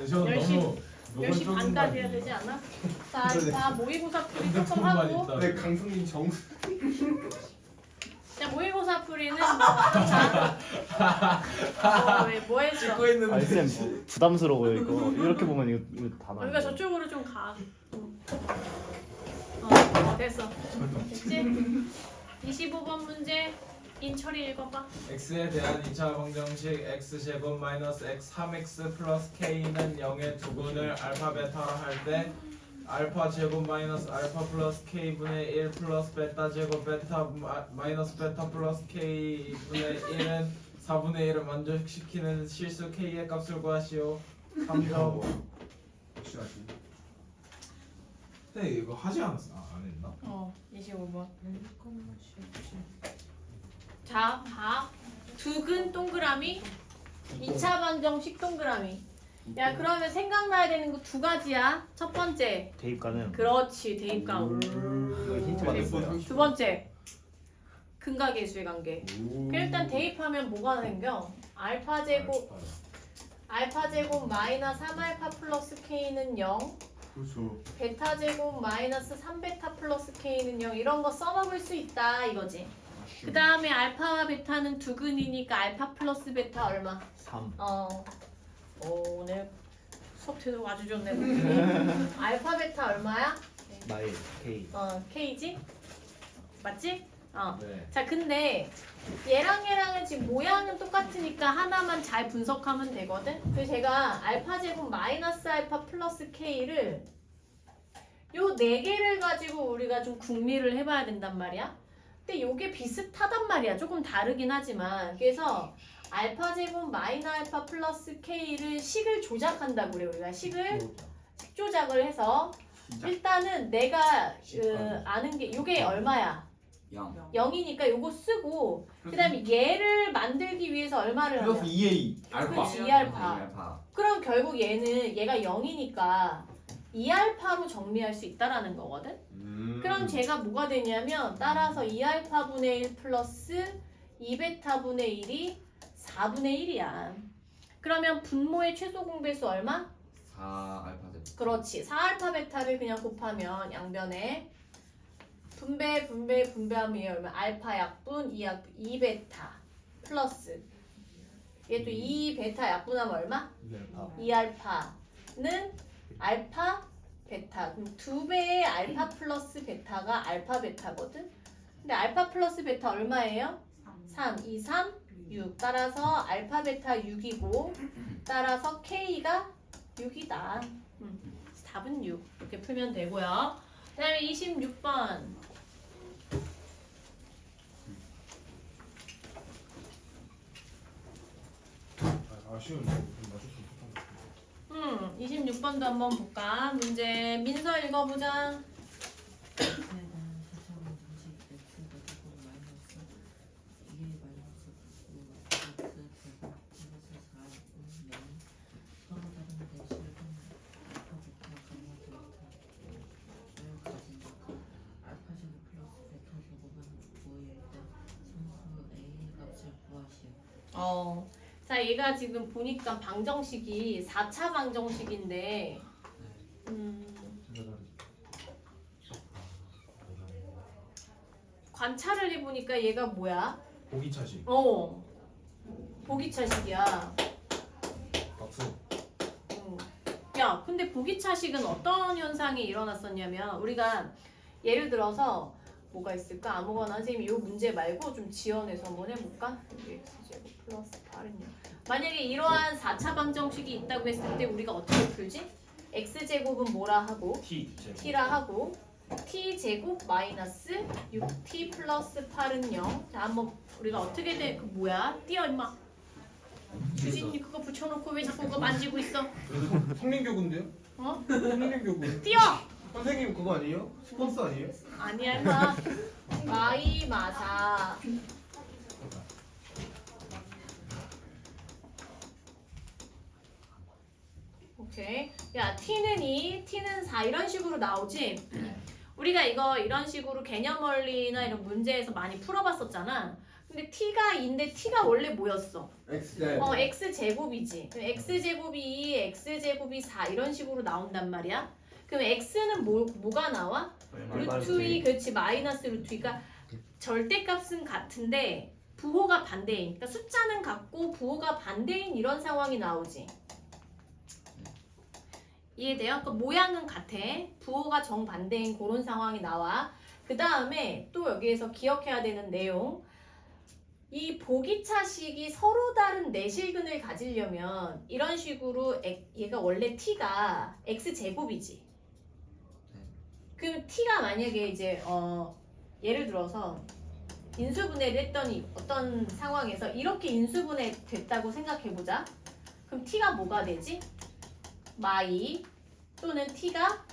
저 너무 10시 반까지 해야 되지 않아? 자, 모의고사 풀이 조금 하고. 네, 강성님 정수. 자, 모의고사 풀이는 뭐 했어? 찍고 있는데. 아니 쌤 부담스러워요 이거. 이렇게 보면 이거 다 나와. 우리가 저쪽으로 좀 가. 됐어. 됐지? 25번 문제 인철이 읽어봐. x에 대한 2차 방정식 x제곱 마이너스 x 3x 플러스 k는 0의 두근을 알파 베타로 할 때 알파 제곱 마이너스 알파 플러스 k분의 1 플러스 베타 제곱 베타 마이너스 베타 플러스 k분의 1은 4분의 1을 만족시키는 실수 k의 값을 구하시오. 3점. 네, 이거 하지 않았어? 안 했나? 25번. 자, 봐. 두근 동그라미, 2차 방정식 동그라미. 야, 그러면 생각나야 되는 거 두 가지야. 첫 번째. 대입가는 그렇지, 대입가운. 이거 힌트 받았어요. 두 번째. 근각계수의 관계. 일단 대입하면 뭐가 생겨? 알파 제곱 마이너스 3알파 플러스 k는 0. 그렇죠. 베타 제곱 마이너스 3베타 플러스 k는 0. 이런 거 써먹을 수 있다 이거지. 그 다음에 알파와 베타는 두근이니까 알파 플러스 베타 얼마? 3. 오늘 수업 태도가 아주 좋네. 알파 베타 얼마야? 나의 K. k지? 맞지? 네. 자, 근데 얘랑은 지금 모양은 똑같으니까 하나만 잘 분석하면 되거든? 그래서 제가 알파 제곱 마이너스 알파 플러스 k를 요 네 개를 가지고 우리가 좀 궁리를 해봐야 된단 말이야. 근데 요게 비슷하단 말이야. 조금 다르긴 하지만. 그래서 알파 제곱 마이너스 알파 플러스 k를 식을 조작한다고 그래. 우리가 식 조작을 해서 일단은 내가 아는 게 요게 얼마야? 0이니까 요거 쓰고 그 다음에 얘를 만들기 위해서 얼마를 플러스 하냐? 2A 알파. 그렇지, 2알파. 그럼 결국 얘가 0이니까 2알파로 정리할 수 있다라는 거거든? 그럼 제가 뭐가 되냐면 따라서 2알파분의 1 플러스 2베타분의 1이 4분의 1이야. 그러면 분모의 최소 공배수 얼마? 4알파 제곱. 그렇지. 4알파 베타를 그냥 곱하면 양변에 분배하면 얘 얼마? 알파 약분 2베타 플러스 얘 또 2베타 약분하면 얼마? 2알파는 알파 베타. 그럼 2배의 알파 플러스 베타가 알파 베타거든. 근데 알파 플러스 베타 얼마예요? 3, 2, 3, 6. 따라서 알파 베타 6이고 따라서 K가 6이다. 답은 6. 이렇게 풀면 되고요. 그 다음에 26번. 아쉬운. 맞췄으면 좋겠다. 26번도 한번 볼까? 문제 민서 읽어보자. 자, 얘가 지금 보니까 방정식이 4차 방정식인데 관찰을 해보니까 얘가 뭐야? 보기차식. 보기차식이야. 박수. 야, 근데 보기차식은 어떤 현상이 일어났었냐면 우리가 예를 들어서 뭐가 있을까? 아무거나 선생님이 이 문제 말고 좀 지원해서 한번 해볼까? x제곱 플러스 8은요. 만약에 이러한 4차 방정식이 있다고 했을 때 우리가 어떻게 풀지? x제곱은 뭐라 하고? t라 하고 t제곱 마이너스 6t 플러스 8은 0. 자, 한번 우리가 어떻게 돼? 그 뭐야? 띄어 임마. 주진이 그거 붙여놓고 왜 자꾸 그거 만지고 있어? 성민교구인데요? 성민교구. 띄어! 선생님 그거 아니에요? 스폰서 아니에요? 아니야 임마. 마이 마사. 오케이. 야, t는 2, t는 4 이런 식으로 나오지? 우리가 이거 이런 식으로 개념 원리나 이런 문제에서 많이 풀어봤었잖아. 근데 t가 2인데 t가 원래 뭐였어? X제. x제곱이지. 그럼 x제곱이 2, x제곱이 4 이런 식으로 나온단 말이야. 그럼 x는 뭐가 나와? 루트 2, 그렇지. 마이너스 루트 2가 절대값은 같은데 부호가 반대인. 그러니까 숫자는 같고 부호가 반대인 이런 상황이 나오지. 이해돼요? 그러니까 모양은 같아. 부호가 정반대인 그런 상황이 나와. 그 다음에 또 여기에서 기억해야 되는 내용. 이 보기차식이 서로 다른 내실근을 가지려면 이런 식으로 얘가 원래 t가 x제곱이지. 그럼 t가 만약에 이제 예를 들어서 인수분해를 했더니 어떤 상황에서 이렇게 인수분해 됐다고 생각해보자. 그럼 t가 뭐가 되지? 마이 또는 t가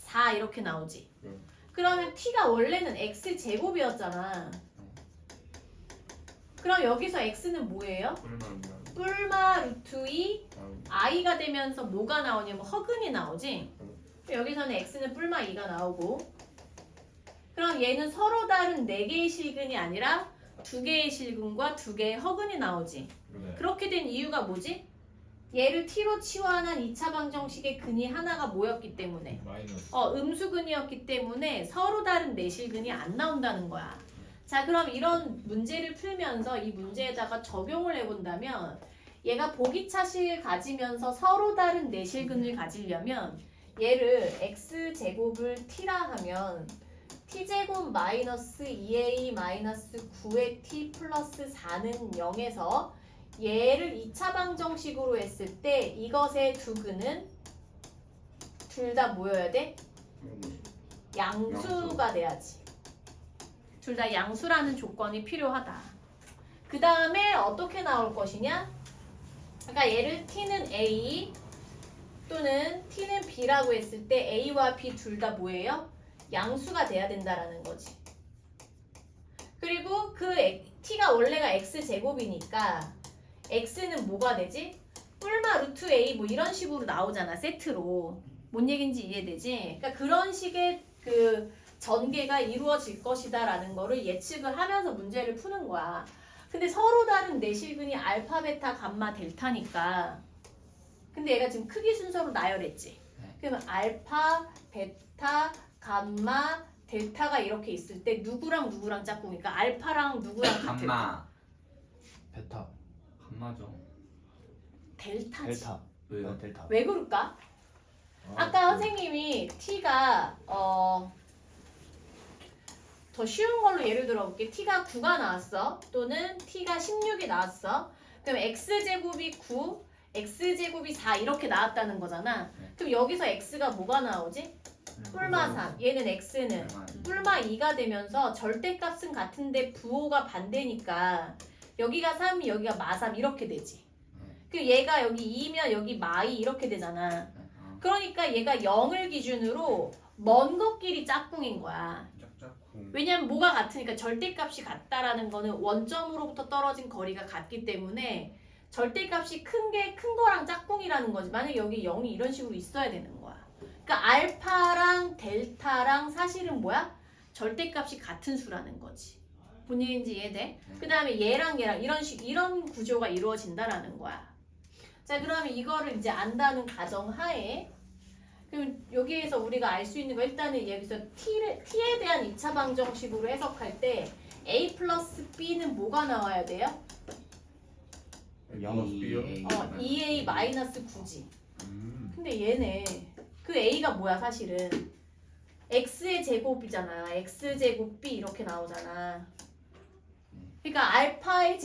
4 이렇게 나오지. 그러면 t가 원래는 x제곱이었잖아. 그럼 여기서 x는 뭐예요? 뿔마 루트 2 i가 되면서 뭐가 나오냐면 허근이 나오지. 여기서는 x는 뿔마 2가 나오고, 그럼 얘는 서로 다른 4개의 실근이 아니라 2개의 실근과 2개의 허근이 나오지. 네. 그렇게 된 이유가 뭐지? 얘를 t로 치환한 2차 방정식의 근이 하나가 뭐였기 때문에 마이너스. 음수근이었기 때문에 서로 다른 내실근이 안 나온다는 거야. 자, 그럼 이런 문제를 풀면서 이 문제에다가 적용을 해본다면 얘가 보기차식을 가지면서 서로 다른 내실근을 가지려면 얘를 x제곱을 t라 하면 t제곱 마이너스 2a 마이너스 9의 t 플러스 4는 0에서 얘를 2차 방정식으로 했을 때 이것의 두 근은 둘 다 뭐여야 돼? 양수가 돼야지. 둘 다 양수라는 조건이 필요하다. 그 다음에 어떻게 나올 것이냐? 그러니까 얘를 t는 a 또는 t는 b라고 했을 때 a와 b 둘 다 뭐예요? 양수가 돼야 된다라는 거지. 그리고 그 t가 원래가 x제곱이니까 x는 뭐가 되지? 뿔마 루트 a 뭐 이런 식으로 나오잖아, 세트로. 뭔 얘기인지 이해되지? 그러니까 그런 식의 그 전개가 이루어질 것이다라는 거를 예측을 하면서 문제를 푸는 거야. 근데 서로 다른 내실근이 알파, 베타, 감마, 델타니까. 근데 얘가 지금 크기 순서로 나열했지. 그러면 알파, 베타, 감마, 델타가 이렇게 있을 때 누구랑 누구랑 짝꿍이니까 알파랑 누구랑 같을까? 감마. 베타, 감마죠. 델타지. 델타. 왜요? 델타. 왜 그럴까? 아까 선생님이 t가 더 쉬운 걸로 예를 들어볼게. t가 9가 나왔어. 또는 t가 16이 나왔어. 그럼 x제곱이 9, x제곱이 4 이렇게 나왔다는 거잖아. 그럼 여기서 x가 뭐가 나오지? 뿔마 3. 얘는 x는 뿔마 2가 되면서 절대값은 같은데 부호가 반대니까 여기가 3, 여기가 마3 이렇게 되지. 그리고 얘가 여기 2면 여기 마2 이렇게 되잖아. 그러니까 얘가 0을 기준으로 먼 것끼리 짝꿍인 거야. 짝짝꿍. 왜냐면 뭐가 같으니까 절대값이 같다라는 거는 원점으로부터 떨어진 거리가 같기 때문에 절대값이 큰 게 큰 거랑 짝꿍이라는 거지. 만약에 여기 0이 이런 식으로 있어야 되는 거야. 그러니까 알파랑 델타랑 사실은 뭐야? 절대값이 같은 수라는 거지. 뭔 얘기인지 이해돼? 그 다음에 얘랑 이런 구조가 이루어진다라는 거야. 자, 그러면 이거를 이제 안다는 가정하에 그럼 여기에서 우리가 알 수 있는 거 일단은 여기서 t에 대한 2차 방정식으로 해석할 때 a 플러스 b는 뭐가 나와야 돼요? 마이너스 B요? 2a 마이너스 9지. 근데 얘네 그 a가 뭐야 사실은 x의 제곱이잖아. x제곱 b 이렇게 나오잖아. 그러니까 알파의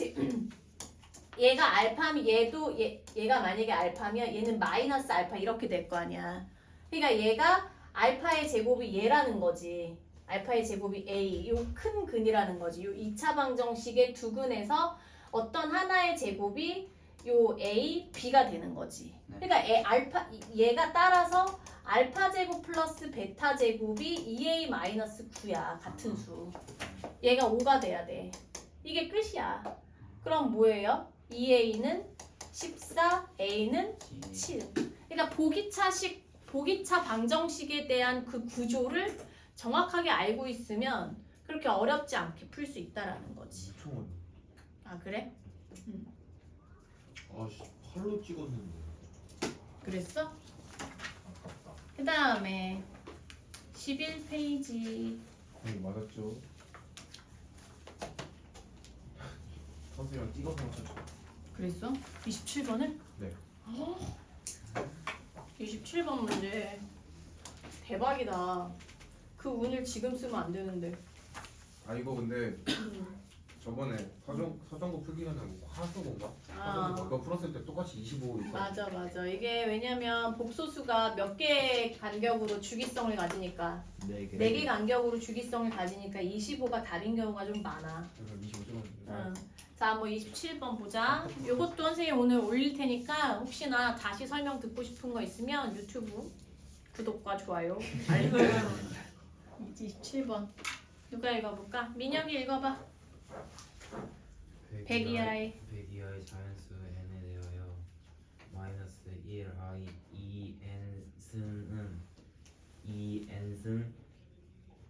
얘가 알파면 얘가 만약에 알파면 얘는 마이너스 알파 이렇게 될 거 아니야. 그러니까 얘가 알파의 제곱이 얘라는 거지. 알파의 제곱이 a, 요 큰 근이라는 거지. 요 2차 방정식의 두 근에서 어떤 하나의 제곱이 요 a, b가 되는 거지. 그러니까 얘가 따라서 알파 제곱 플러스 베타 제곱이 2a 마이너스 9야. 같은 수. 얘가 5가 돼야 돼. 이게 끝이야. 그럼 뭐예요? 2a는 14, a는 7. 그러니까 보기차 방정식에 대한 그 구조를 정확하게 알고 있으면 그렇게 어렵지 않게 풀 수 있다라는 거지. 아 그래? 아씨 팔로 찍었는데. 그랬어? 아깝다. 그 다음에 11페이지. 네 맞았죠. 선생님이랑 찍어서 맞췄죠. 그랬어? 27번을? 네. 27번 문제 대박이다. 그 운을 지금 쓰면 안 되는데. 아 이거 근데 저번에 서정구 풀기 전에 화수고인가? 아. 그거 풀었을 때 똑같이 25 있어. 맞아. 이게 왜냐면 복소수가 몇 개 간격으로 주기성을 가지니까 4개 간격으로 주기성을 가지니까 25가 답인 경우가 좀 많아. 그래서 25 찍었는데. 응. 자, 뭐 27번 보자. 요것도 선생님 오늘 올릴 테니까 혹시나 다시 설명 듣고 싶은 거 있으면 유튜브 구독과 좋아요 알림. 27번 누가 읽어볼까? 민혁이 읽어봐. 100이하의 100이하의 자연수 n에 대하여 마이너스 1i 2n승은 2n승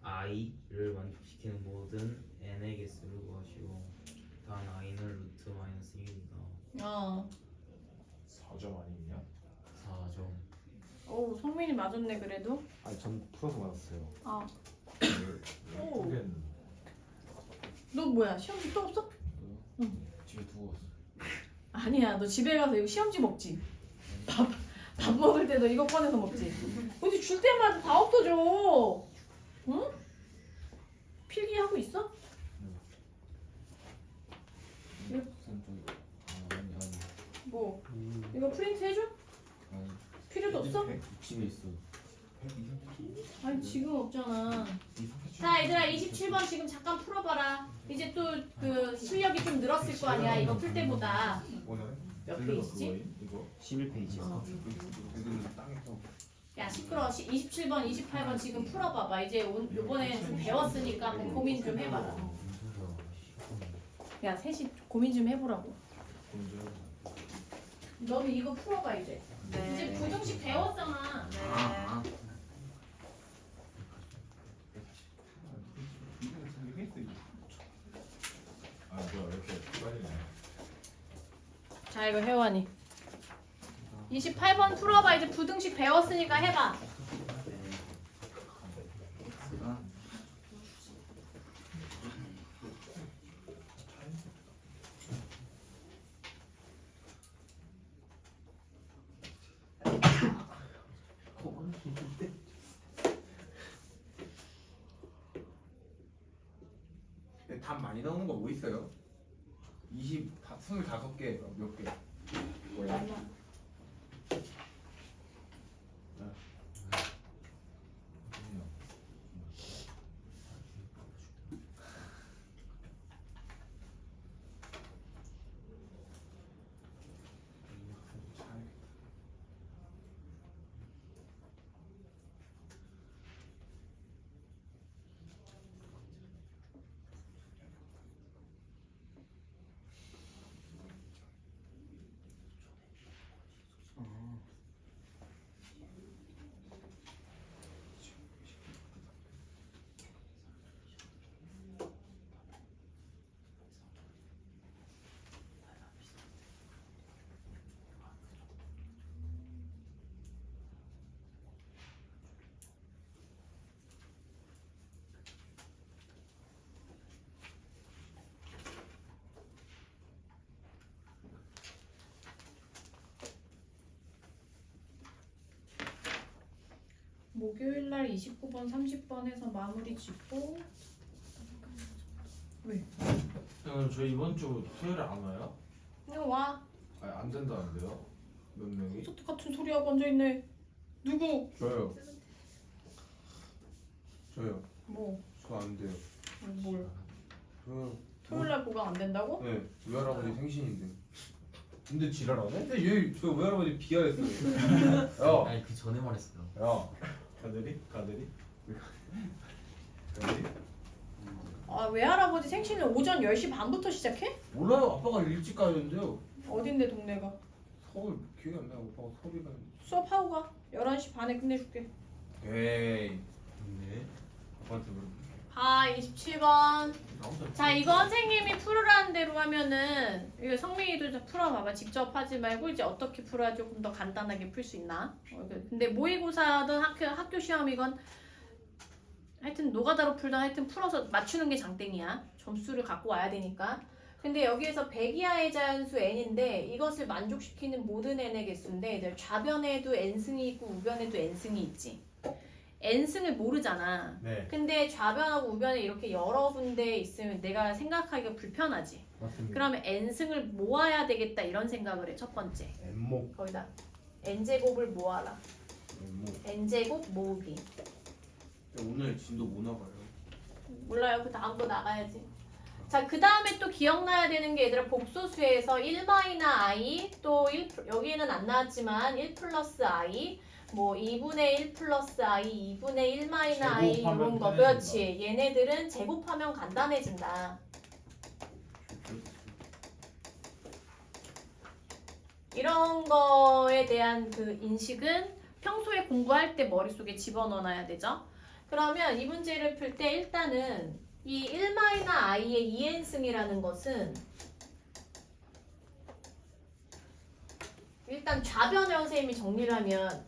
i를 만족시키는 모든 n의 개수를 구하시오. 단 i는 루트 마이너스 1이다. 4점 아니냐? 4점. 오 성민이 맞았네 그래도. 아니 전 풀어서 맞았어요. 아. 오. 풀겠는데. 너 뭐야 시험지 또 없어? 집에 두고 왔어. 아니야 너 집에 가서 이거 시험지 먹지. 밥 먹을 때 너 이거 꺼내서 먹지. 근데 줄 때마다 다 없어져. 응? 필기하고 있어? 뭐 이거 프린트 해줘? 필요도 없어? 집에 있어. 아니 지금 없잖아. 자 얘들아 27번 지금 잠깐 풀어봐라. 이제 또 그 실력이 좀 늘었을 거 아니야 이거 풀 때보다. 오늘 몇 페이지지? 이거 11페이지요. 어. 애들은 땅에서 야 시끄러워. 27번 28번 지금 풀어봐봐. 이제 요번에 좀 배웠으니까 한번 고민 좀 해봐라. 야 셋이 고민 좀 해보라고. 너는 이거 풀어봐 이제. 이제 부등식 배웠잖아. 아, 아 뭐야 이렇게 빨리네. 자 이거 혜원이 28번 풀어봐. 이제 부등식 배웠으니까 해봐. x가 답 많이 나오는 거 뭐 있어요? 25개 몇 개? 몰라. 목요일날 29번 30번에서 마무리 짓고. 왜? 저 이번 주 토요일에 안 와요? 이거 와. 아니 안 된다는데요? 몇 명이? 콘서트 같은 소리 하고 앉아있네. 누구? 저요. 뭐? 저 안 돼요. 뭘? 저요. 토요일날 보강 안 된다고? 네 외할아버지 생신인데. 근데 지랄하네? 근데 얘저 외할아버지 비하했어요. 아니 그 전에 말했어요. 야. 가들이? 아 외할아버지 생신은 오전 10시 반부터 시작해? 몰라요. 아빠가 일찍 가는데요. 어딘데 동네가? 서울 기억이 안 나요. 아빠가 서울이 가는데. 수업하고 가. 11시 반에 끝내줄게. 에이. 네. 아빠한테 물어. 27번. 자, 이거 선생님이 풀으라는 대로 하면은 이거 성민이도 좀 풀어봐봐. 직접 하지 말고 이제 어떻게 풀어야 조금 더 간단하게 풀 수 있나? 근데 모의고사든 학교 시험이건 하여튼 노가다로 풀든 하여튼 풀어서 맞추는 게 장땡이야. 점수를 갖고 와야 되니까. 근데 여기에서 100 이하의 자연수 n인데 이것을 만족시키는 모든 n의 개수인데 이제 좌변에도 n승이 있고 우변에도 n승이 있지. n승을 모르잖아. 네. 근데 좌변하고 우변에 이렇게 여러 군데 있으면 내가 생각하기가 불편하지. 맞습니다. 그러면 n승을 모아야 되겠다 이런 생각을 해. 첫 번째. N목. 거기다 n제곱을 모아라. N목. n제곱 모으기. 오늘 진도 뭐 나가요? 몰라요. 그 다음 거 나가야지. 자, 그 다음에 또 기억나야 되는 게 얘들아 복소수에서 1-i 또 1, 여기에는 안 나왔지만 1 플러스 i 뭐 2분의 1 플러스 i 2분의 1-i 제곱하면 이런 거 편해진다. 그렇지. 얘네들은 제곱하면 간단해진다. 이런 거에 대한 그 인식은 평소에 공부할 때 머릿속에 집어넣어놔야 되죠. 그러면 이 문제를 풀 때 일단은 이 1-i의 2n승이라는 것은 일단 좌변에 선생님이 정리를 하면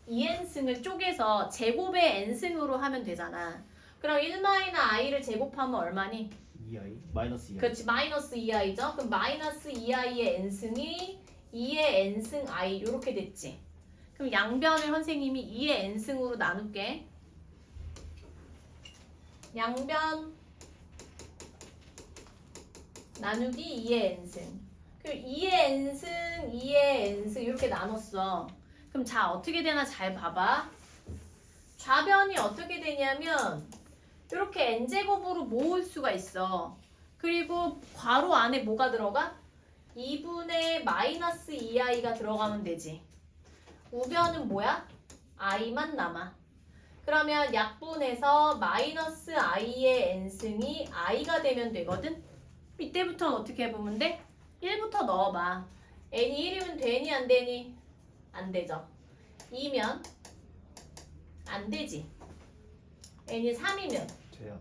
2n승을 쪼개서 제곱의 n승으로 하면 되잖아. 그럼 1-i를 제곱하면 얼마니? 2i 마이너스 2i. 그렇지, 마이너스 2i죠. 그럼 마이너스 2i의 n승이 2의 n승 i 이렇게 됐지. 그럼 양변을 선생님이 2의 n승으로 나눌게. 양변 나누기 2의 n승. 그럼 2의 n승, 2의 n승 이렇게 나눴어. 그럼 자 어떻게 되나 잘 봐봐. 좌변이 어떻게 되냐면 이렇게 n제곱으로 모을 수가 있어. 그리고 괄호 안에 뭐가 들어가? 2분의 마이너스 2i가 들어가면 되지. 우변은 뭐야? i만 남아. 그러면 약분해서 마이너스 i의 n승이 i가 되면 되거든? 이때부터는 어떻게 해보면 돼? 1부터 넣어봐. n이 1이면 되니 안 되니? 안 되죠. 2면 안 되지. n이 3이면 돼요.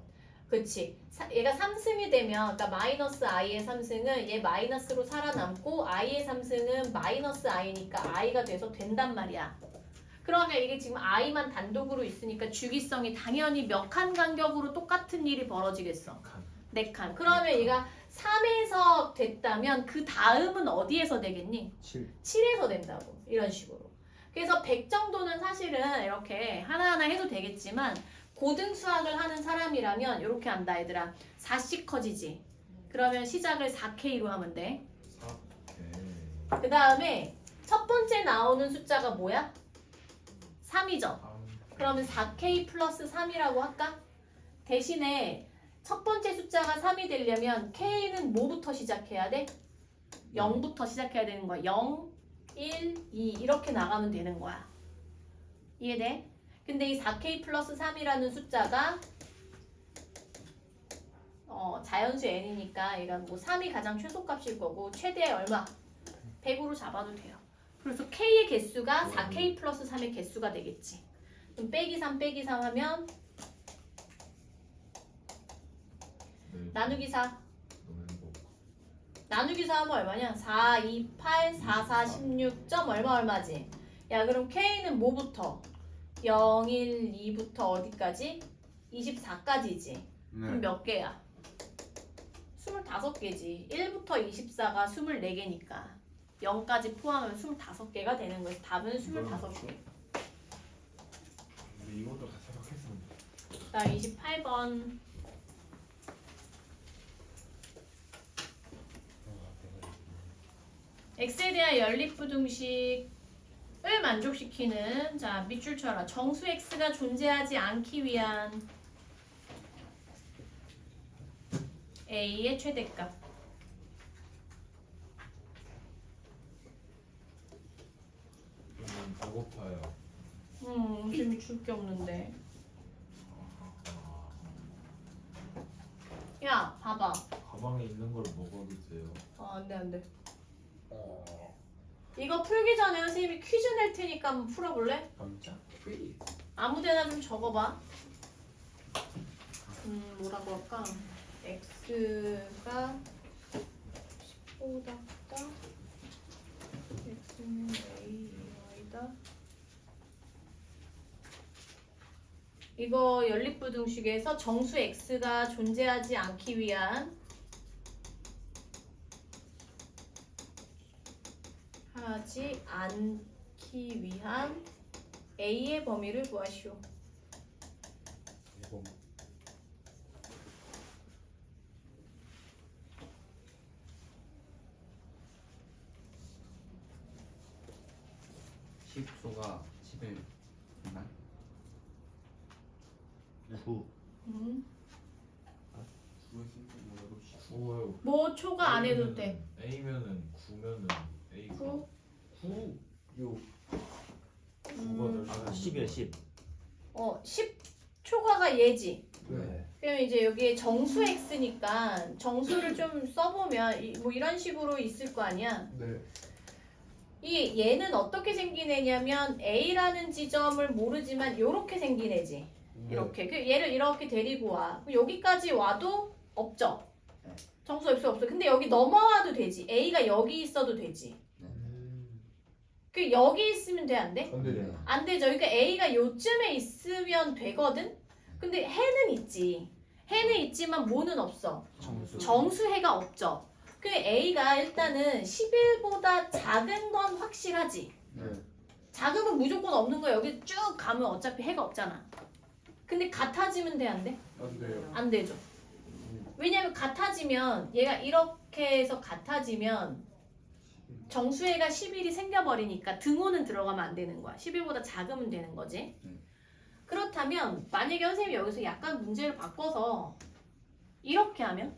그치. 얘가 3승이 되면 그러니까 마이너스 i의 3승은 얘 마이너스로 살아남고 i의 3승은 마이너스 i니까 i가 돼서 된단 말이야. 그러면 이게 지금 i만 단독으로 있으니까 주기성이 당연히 몇 칸 간격으로 똑같은 일이 벌어지겠어? 4칸. 그러면 얘가 3에서 됐다면 그 다음은 어디에서 되겠니? 7. 7에서 된다고. 이런 식으로. 그래서 100 정도는 사실은 이렇게 하나하나 해도 되겠지만 고등 수학을 하는 사람이라면 이렇게 한다 얘들아. 4씩 커지지. 그러면 시작을 4K로 하면 돼. 그 다음에 첫 번째 나오는 숫자가 뭐야? 3이죠. 그러면 4K 플러스 3이라고 할까? 대신에 첫 번째 숫자가 3이 되려면 K는 뭐부터 시작해야 돼? 0부터 시작해야 되는 거야. 0, 1, 2 이렇게 나가면 되는 거야. 이해돼? 근데 이 4K 플러스 3이라는 숫자가 자연수 n이니까 얘가 뭐 3이 가장 최소값일 거고 최대 얼마? 100으로 잡아도 돼요. 그래서 K의 개수가 4K 플러스 3의 개수가 되겠지. 그럼 빼기 3 빼기 3 하면 나누기 4 나누기 4 하면 얼마냐? 4, 2, 8, 4, 4, 16점 얼마지? 야 그럼 K는 뭐부터? 0, 1, 2부터 어디까지? 24까지지. 그럼 몇 개야? 25개지. 1부터 24가 24개니까 0까지 포함하면 25개가 되는 거예요. 답은 25개. 근데 이것도 다 생각했었는데. 자, 28번. x에 대한 연립부등식을 만족시키는 자 밑줄 쳐라. 정수 x가 존재하지 않기 위한 a의 최대값. 배고파요. 지금 줄 게 없는데. 야, 봐봐. 가방에 있는 걸 먹어도 돼요. 안 돼, 안 돼. 이거 풀기 전에 선생님이 퀴즈 낼 테니까 한번 풀어볼래? 깜짝. 아무 데나 좀 적어봐. 뭐라고 할까? x가 10보다 크다. x는 a, y다. 이거 연립부등식에서 정수 x가 존재하지 않기 위한 a의 범위를 구하시오. 이거 10초가 11 미만? 9 음. 9에 뭐 8시 구요. 뭐 초가 안 해도 돼. A면은 9면은 A 9. 9 6 9가 10이야 10 10초가가 얘지. 네. 그러면 이제 여기에 정수 x니까 정수를 좀 써보면 뭐 이런 식으로 있을 거 아니야. 네. 이 얘는 어떻게 생긴 애냐면 A라는 지점을 모르지만 이렇게 생긴 애지. 이렇게. 그 얘를 이렇게 데리고 와. 그럼 여기까지 와도 없죠. 네. 정수 없어 없어. 근데 여기 넘어와도 되지. A가 여기 있어도 되지. 그 여기 있으면 돼 안 돼? 안 되죠. 안 되죠. 그러니까 A가 요쯤에 있으면 되거든. 근데 해는 있지. 해는 있지만 뭐는 없어. 정수해가 없죠. 그 A가 일단은 11보다 작은 건 확실하지. 네. 작으면 무조건 없는 거야. 여기 쭉 가면 어차피 해가 없잖아. 근데 같아지면 돼 안 돼? 안 돼요. 안 되죠. 왜냐면 같아지면 얘가 이렇게 해서 같아지면 정수해가 11이 생겨버리니까 등호는 들어가면 안 되는 거야. 11보다 작으면 되는 거지. 그렇다면 만약에 선생님이 여기서 약간 문제를 바꿔서 이렇게 하면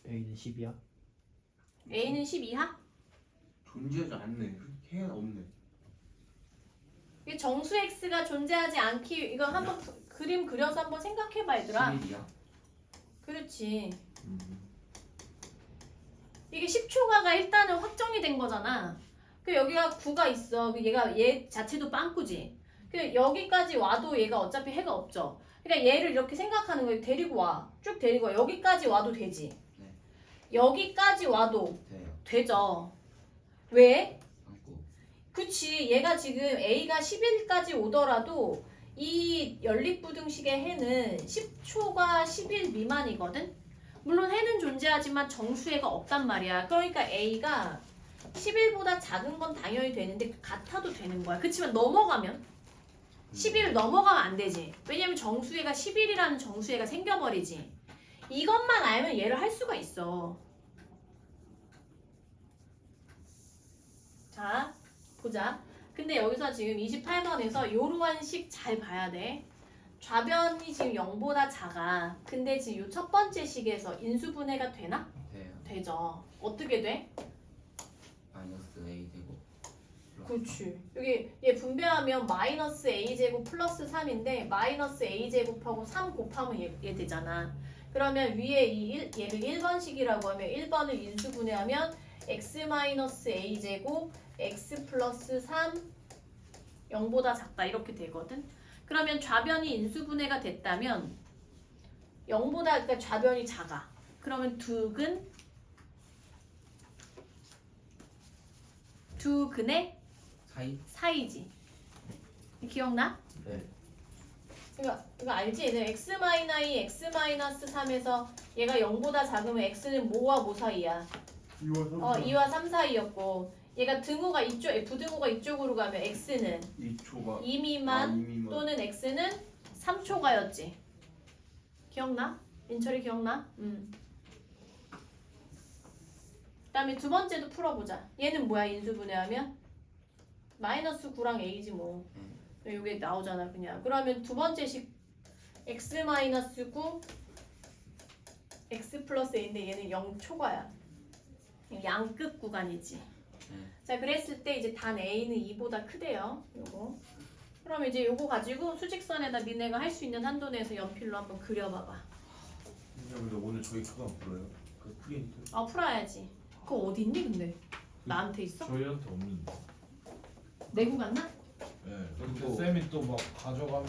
A는 10이야? A는 10 이하? 존재하지 않네. 해가 없네. 이게 정수 x가 존재하지 않기 이거 한번 그림 그려서 한번 생각해봐 얘들아. 11이야? 그렇지. 이게 10초가가 일단은 확정이 된 거잖아. 그 여기가 9가 있어. 그 얘 자체도 빵꾸지. 그 여기까지 와도 얘가 어차피 해가 없죠. 그러니까 얘를 이렇게 생각하는 거예요. 데리고 와. 쭉 데리고 와. 여기까지 와도 되지. 네. 여기까지 와도 돼요. 되죠. 왜? 안고. 그치. 얘가 지금 A가 11까지 오더라도 이 연립부등식의 해는 10초가 11 미만이거든? 물론 해는 존재하지만 정수해가 없단 말이야. 그러니까 A가 11보다 작은 건 당연히 되는데 같아도 되는 거야. 그치만 넘어가면 11을 넘어가면 안 되지. 왜냐면 정수해가 11이라는 정수해가 생겨버리지. 이것만 알면 얘를 할 수가 있어. 자, 보자. 근데 여기서 지금 28번에서 요러한 식 잘 봐야 돼. 좌변이 지금 0보다 작아. 근데 지금 요 첫 번째 식에서 인수분해가 되나? 돼요. 되죠. 어떻게 돼? 마이너스 A 되고. 그렇지. 여기 얘 분배하면 마이너스 a제곱 플러스 3인데 마이너스 a제곱하고 3 곱하면 얘 되잖아. 그러면 위에 얘를 1번식이라고 하면 1번을 인수분해하면 x 마이너스 a제곱 x 플러스 3 0보다 작다 이렇게 되거든. 그러면 좌변이 인수분해가 됐다면 0보다 그러니까 좌변이 작아. 그러면 두근의 사이지. 기억나? 네. 이거 알지? 얘들 x 마이너스 2, x 마이너스 3에서 얘가 0보다 작으면 x는 뭐와 뭐 사이야? 2와 3 사이였고 얘가 등호가 이쪽, 부등호가 이쪽으로 가면 x는 2초가 2 미만 또는 x는 3초가였지. 기억나? 민철이 기억나? 그다음에 두 번째도 풀어보자. 얘는 뭐야 인수분해하면? 마이너스 9랑 a지 뭐. 이게 나오잖아 그냥. 그러면 두 번째 식 x 마이너스 9 x 플러스 a인데 얘는 0초가야. 양끝 구간이지. 자 그랬을 때 이제 단 a는 2보다 크대요. 요거. 그럼 이제 요거 가지고 수직선에다 니네가 할 수 있는 한도 내에서 연필로 한번 그려봐봐. 근데 오늘 저희 그거 안 풀어요? 그 프린트? 아 풀어야지. 그거 어디 있니 근데? 나한테 있어? 저희한테 없는데. 내고 갔나? 네. 그리고- 그리고 쌤이 또 막 가져가면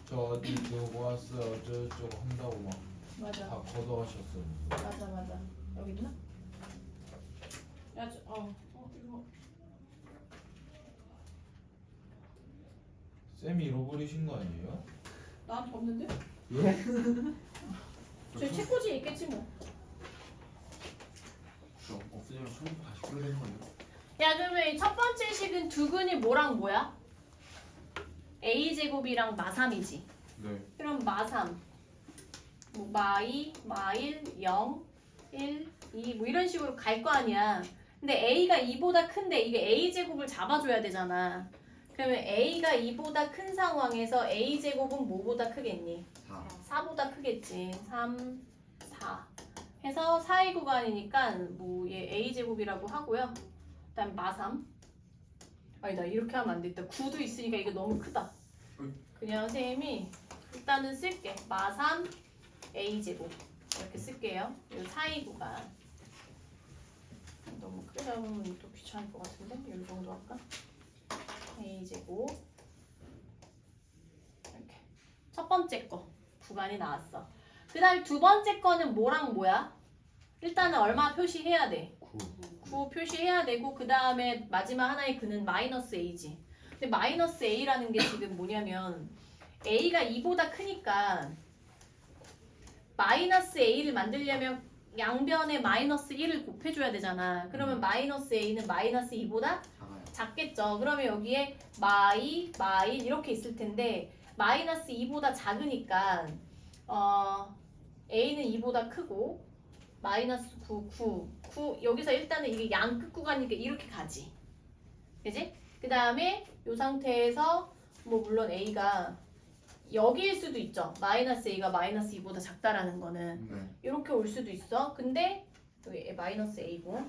저 어디 두고 왔어요 어쩌고저쩌고 한다고 막 다 맞아. 걷어가셨어요. 맞아. 여기 있나? 야, 이거. 쌤이 잃어버리신 거 아니에요? 나한테 없는데? 예? 저희 책꽂이에 있겠지 뭐. 저 없으면 처음부터 다시 풀어야 되는 거예요? 야, 그러면 이 첫 번째 식은 두근이 뭐랑 뭐야? a제곱이랑 마삼이지. 네. 그럼 마삼. 뭐 마이, 마일, 0, 1, 2 뭐 이런 식으로 갈 거 아니야. 근데 a가 2보다 큰데 이게 a제곱을 잡아줘야 되잖아. 그러면 a가 2보다 큰 상황에서 a제곱은 뭐보다 크겠니? 4보다 크겠지. 3, 4 해서 4의 구간이니까 뭐 얘 a제곱이라고 하고요. 그다음 마삼. 아니다 이렇게 하면 안 되겠다. 9도 있으니까 이게 너무 크다. 그냥 쌤이 일단은 쓸게. 마삼 a제곱 이렇게 쓸게요. 이 4의 구간. 너무 크게 잡으면 또 귀찮을 것 같은데 이 정도 할까? a제곱 이렇게 첫 번째 거 구간이 나왔어. 그 다음 두 번째 거는 뭐랑 뭐야? 일단은 얼마 표시해야 돼? 9 표시해야 되고 그 다음에 마지막 하나의 근은 마이너스 a지. 근데 마이너스 a라는 게 지금 뭐냐면 a가 2보다 크니까 마이너스 a를 만들려면 양변에 마이너스 1을 곱해줘야 되잖아. 그러면 마이너스 a는 마이너스 2보다 작겠죠. 그러면 여기에 마이 이렇게 있을 텐데 마이너스 2보다 작으니까 a는 2보다 크고 마이너스 9 여기서 일단은 이게 양끝 구간이니까 이렇게 가지. 그지? 그 다음에 이 상태에서 뭐 물론 a가 여기일 수도 있죠. 마이너스 a가 마이너스 2보다 작다라는 거는 이렇게 올 수도 있어. 근데 여기 마이너스 a고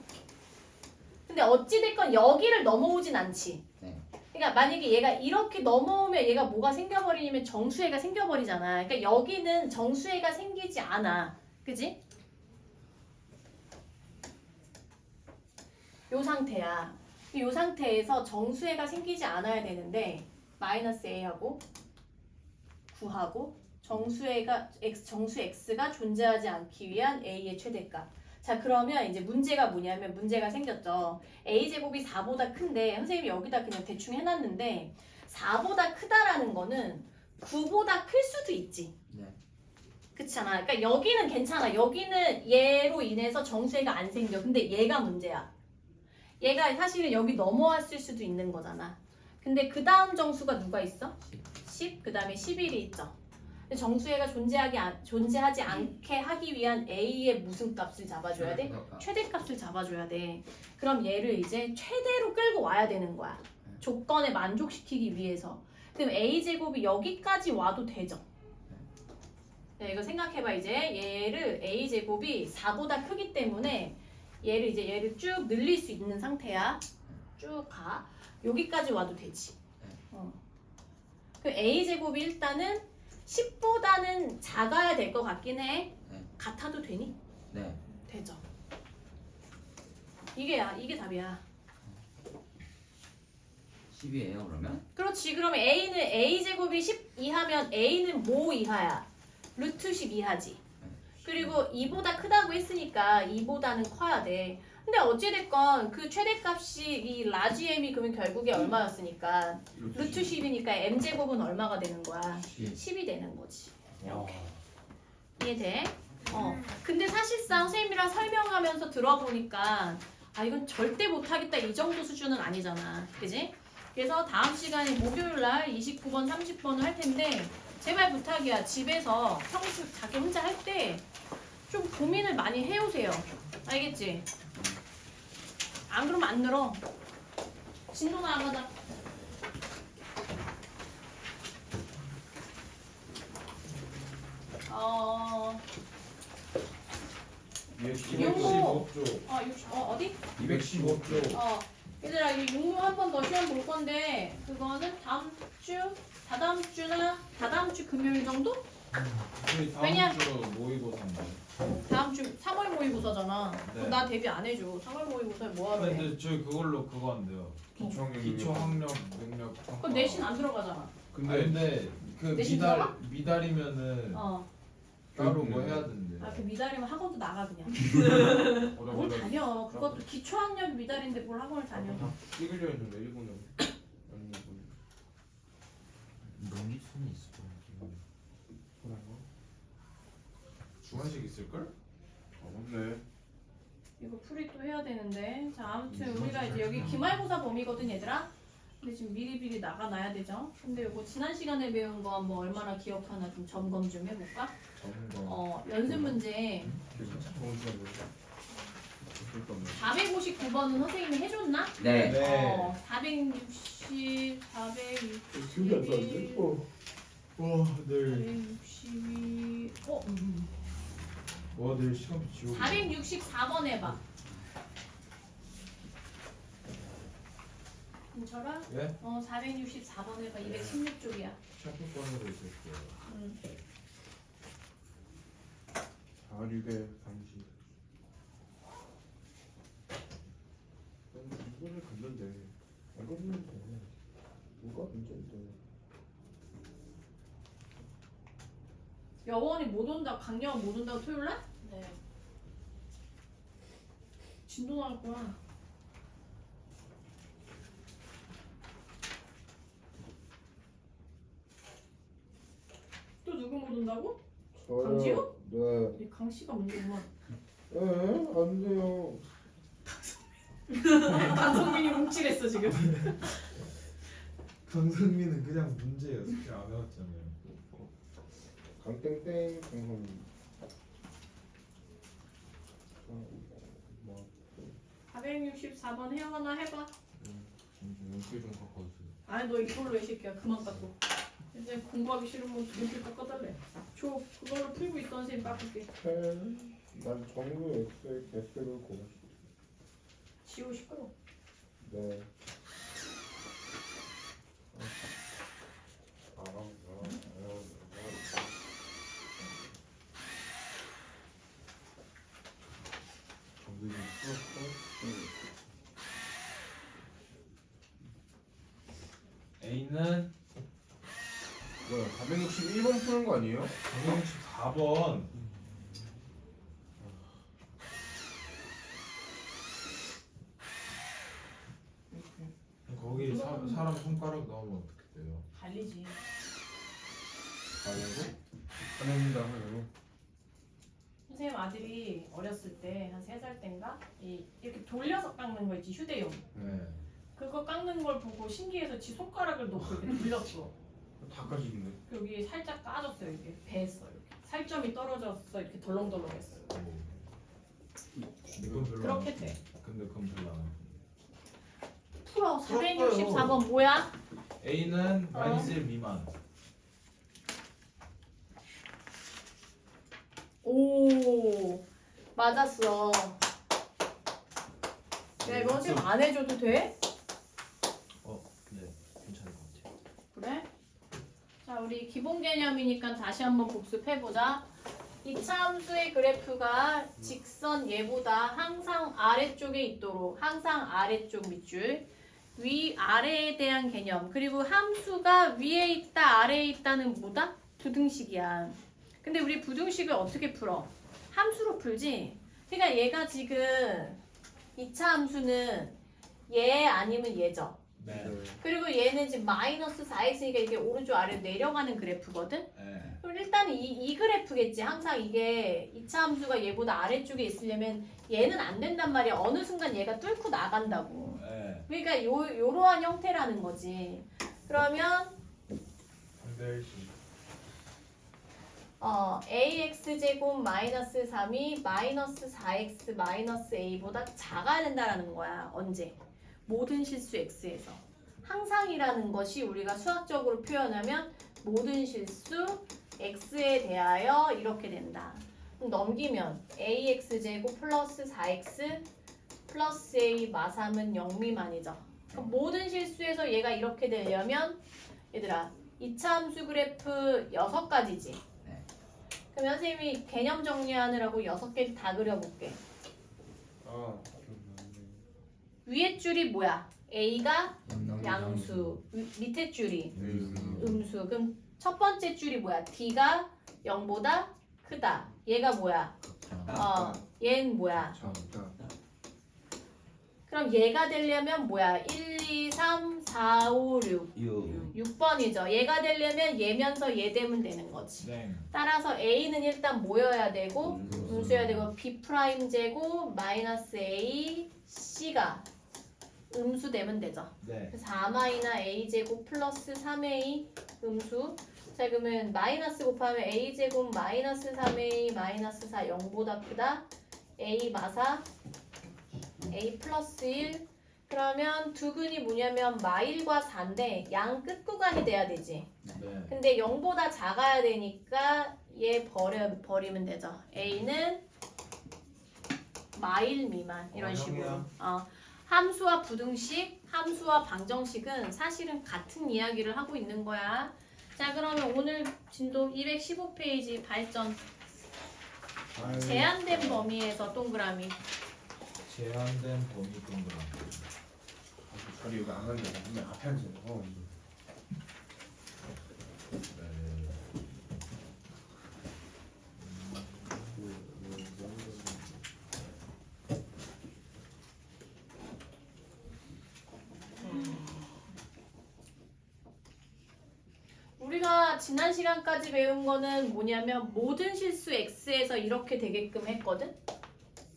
근데 어찌됐건 여기를 넘어오진 않지. 그러니까 만약에 얘가 이렇게 넘어오면 얘가 뭐가 생겨버리냐면 정수해가 생겨버리잖아. 그러니까 여기는 정수해가 생기지 않아. 그지? 요 상태야. 요 상태에서 정수해가 생기지 않아야 되는데 마이너스 a하고 9하고 정수해가 정수 x가 존재하지 않기 위한 a의 최대값. 자 그러면 이제 문제가 뭐냐면 문제가 생겼죠. a제곱이 4보다 큰데 선생님이 여기다 그냥 대충 해놨는데 4보다 크다라는 거는 9보다 클 수도 있지. 그렇잖아. 그러니까 여기는 괜찮아. 여기는 얘로 인해서 정수해가 안 생겨. 근데 얘가 문제야. 얘가 사실은 여기 넘어왔을 수도 있는 거잖아. 근데 그 다음 정수가 누가 있어? 10, 그 다음에 11이 있죠. 정수해가 존재하지 않게 하기 위한 a의 무슨 값을 잡아줘야 돼? 최대값을 잡아줘야 돼. 그럼 얘를 이제 최대로 끌고 와야 되는 거야. 조건에 만족시키기 위해서. 그럼 a제곱이 여기까지 와도 되죠. 네, 이거 생각해봐. 이제 얘를 a제곱이 4보다 크기 때문에 얘를 쭉 늘릴 수 있는 상태야. 쭉 가. 여기까지 와도 되지. 그 a제곱이 일단은 10보다는 작아야 될 것 같긴 해. 같아도 되니? 네. 되죠. 이게 답이야. 10이에요 그러면? 그렇지. 그럼 a는 a제곱이 10 이하면 a는 뭐 이하야? 루트 10 이하지. 그리고 2보다 크다고 했으니까 2보다는 커야 돼. 근데 어찌됐건 그 최대값이 이 라지 m이 그러면 결국에 얼마였으니까 루트 10이니까 m제곱은 얼마가 되는 거야? 10이 되는 거지. 이렇게. 이해돼? 근데 사실상 선생님이랑 설명하면서 들어보니까 아 이건 절대 못하겠다 이 정도 수준은 아니잖아. 그지? 그래서 다음 시간에 목요일날 29번 30번을 할 텐데 제발 부탁이야. 집에서 평소 자기 혼자 할 때 좀 고민을 많이 해오세요. 알겠지? 안 그러면 안 늘어. 진도 나가자. 얘 용모. 215쪽. 어디? 215쪽. 얘들아 이 육로 한 번 더 시험 볼 건데 그거는 다다음 주나 다다음 주 금요일 정도? 저희 왜냐? 다음 주 모의고사인데. 다음 주 3월 모의고사잖아. 네. 그럼 나 데뷔 안 해줘. 3월 모의고사에 뭐 하러 해? 근데 저희 그걸로 그거 안 돼요. 기초학력 기초 학력 능력 평가. 그럼 내신 안 들어가잖아. 근데 그 내신 미달이면은 어. 따로 뭐 해야 된대. 아, 그 미달이면 학원도 나가 그냥. 어나 뭘 보다 다녀. 그것도 기초학력 미달인데 뭘 학원을 다녀. 찍으려 했는데 일본은 아니 일본. 넘길 수는 있을 거야 지금. 뭐라고? 중간식 있을걸? 아 맞네. 이거 풀이 또 해야 되는데. 자, 아무튼 우리가 이제 여기 기말고사 범위거든, 얘들아. 근데 지금 미리미리 나가놔야 되죠. 근데 이거 지난 시간에 배운 거 한번 얼마나 기억하나 좀 점검 좀 해볼까? 점검. 연습 문제 좋은 시간 됐어. 459번은 선생님이 해줬나? 네. 네. 460, 461, 와 내일 462, 와 내일 시간표 지우고. 464번 해봐. 민철아? 예? 464번 해봐. 216쪽이야. 샤프 꺼내고 있을게요. 4, 6에 30. 이거를 갔는데 안 갔는데 누가 문제인데? 여원이 못 온다. 강여원 못 온다고 토요일날? 네. 진도 나올 거야. 또 누구 못 온다고? 강지우? 네. 이 강씨가 문제구만. 안 돼요. 강성민이 움찔했어 지금. 강성민은 그냥 문제예요. 숙제 안 해왔잖아요. 강땡땡 강성. 464번 해거나 해봐. 연필 좀 갖고 왔어요. 아니 너 이걸로 이 새끼야. 그만 깎고. 이제 공부하기 싫으면 연필 깎아달래. 줘. 그걸로 풀고 있던 선생님 깎을게. 난 정규 X의 개수를 고르시. 지우 시끄러. 네. A는 뭐야? 461번 푸는 거 아니에요? 464번. 거기 사람 손가락 넣으면 어떻게 돼요? 갈리지. 가려고? 아닙니다. 하려고. 선생님 아들이 어렸을 때 한 3살 땐가 이렇게 돌려서 깎는 거 있지 휴대용. 네. 그거 깎는 걸 보고 신기해서 지 손가락을 놓고 이렇게 돌렸어. 다 까지네. 여기 살짝 까졌어요. 이렇게 배했어. 이렇게 살점이 떨어졌어. 이렇게 덜렁덜렁했어. 이건 별로. 그렇게 돼. 근데 그건 별로 안 해. 풀어. 464번 뭐야? A는 마이너스 1 미만. 오 맞았어. 야 이거 선생님 안 해줘도 돼? 네, 괜찮을 것 같아요. 그래? 자 우리 기본 개념이니까 다시 한번 복습해보자. 이차 함수의 그래프가 직선 얘보다 항상 아래쪽에 있도록 항상 아래쪽 밑줄 위 아래에 대한 개념 그리고 함수가 위에 있다 아래에 있다는 뭐다? 부등식이야. 근데 우리 부등식을 어떻게 풀어? 함수로 풀지? 그러니까 얘가 지금 2차 함수는 얘 아니면 얘죠. 네. 그리고 얘는 지금 마이너스 4x니까 이게 오른쪽 아래로 내려가는 그래프거든? 네. 그럼 일단 이 그래프겠지. 항상 이게 2차 함수가 얘보다 아래쪽에 있으려면 얘는 안 된단 말이야. 어느 순간 얘가 뚫고 나간다고. 네. 그러니까 요러한 형태라는 거지. 그러면 상대일식. ax제곱 마이너스 3이 마이너스 4x 마이너스 a보다 작아야 된다라는 거야. 언제? 모든 실수 x에서. 항상이라는 것이 우리가 수학적으로 표현하면 모든 실수 x에 대하여 이렇게 된다. 그럼 넘기면 ax제곱 플러스 4x 플러스 a 마삼은 0 미만이죠. 그럼 모든 실수에서 얘가 이렇게 되려면 얘들아 2차 함수 그래프 6가지지. 그러면 선생님이 개념 정리하느라고 6개 다 그려볼게. 아 위에 줄이 뭐야? A가 양수, 밑에 줄이 음수. 그럼 첫 번째 줄이 뭐야? D가 0보다 크다. 얘가 뭐야? 얘는 뭐야? 그럼 얘가 되려면 뭐야? 1, 2, 3, 4, 5, 6. 6번이죠. 얘가 되려면 얘면서 얘 되면 되는 거지. 네. 따라서 A는 일단 뭐여야 되고 음수여야 되고 B 프라임 제곱 마이너스 A C가 음수 되면 되죠. 네. 4마이나 A 제곱 플러스 3A 음수. 자 그러면 마이너스 곱하면 A 제곱 마이너스 3A 마이너스 4 0보다 크다. A 마사 A 플러스 1. 그러면 두근이 뭐냐면 마일과 4인데 양 끝구간이 돼야 되지. 네. 근데 0보다 작아야 되니까 얘 버리면 되죠. A는 마일 미만 이런 식으로. 형이야. 함수와 부등식, 함수와 방정식은 사실은 같은 이야기를 하고 있는 거야. 자 그러면 오늘 진도 215페이지 발전. 제한된 범위에서 동그라미. 제한된 범위 동그라미. 자리 여기 안 앉아. 그냥 앞에 앉아. 우리가 지난 시간까지 배운 거는 뭐냐면 모든 실수 x에서 이렇게 되게끔 했거든.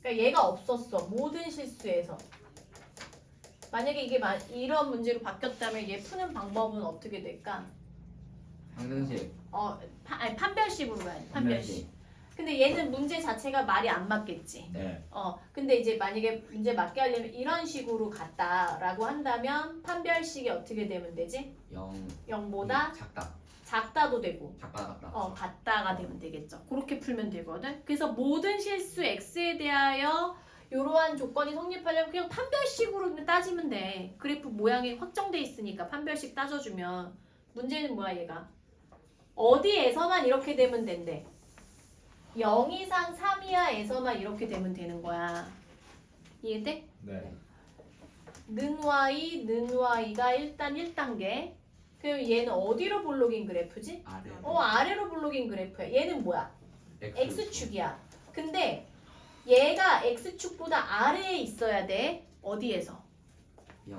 그러니까 얘가 없었어. 모든 실수에서. 만약에 이게 이런 문제로 바뀌었다면 얘 푸는 방법은 어떻게 될까? 방정식. 판별식으로 가야 돼. 판별식. 근데 얘는 문제 자체가 말이 안 맞겠지. 네. 근데 이제 만약에 문제 맞게 하려면 이런 식으로 갔다라고 한다면 판별식이 어떻게 되면 되지? 0보다 작다도 되고 작다. 같다가 되면 되겠죠. 그렇게 풀면 되거든. 그래서 모든 실수 x에 대하여 이러한 조건이 성립하려면 그냥 판별식으로 따지면 돼. 그래프 모양이 확정돼 있으니까 판별식 따져주면 문제는 뭐야 얘가? 어디에서만 이렇게 되면 된대. 0 이상 3 이하에서만 이렇게 되면 되는 거야. 이해돼? 네. 는 y가 일단 1단계. 그럼 얘는 어디로 볼록인 그래프지? 아래로 볼록인 그래프야. 얘는 뭐야? x축이야. 근데 얘가 x축보다 아래에 있어야 돼. 어디에서?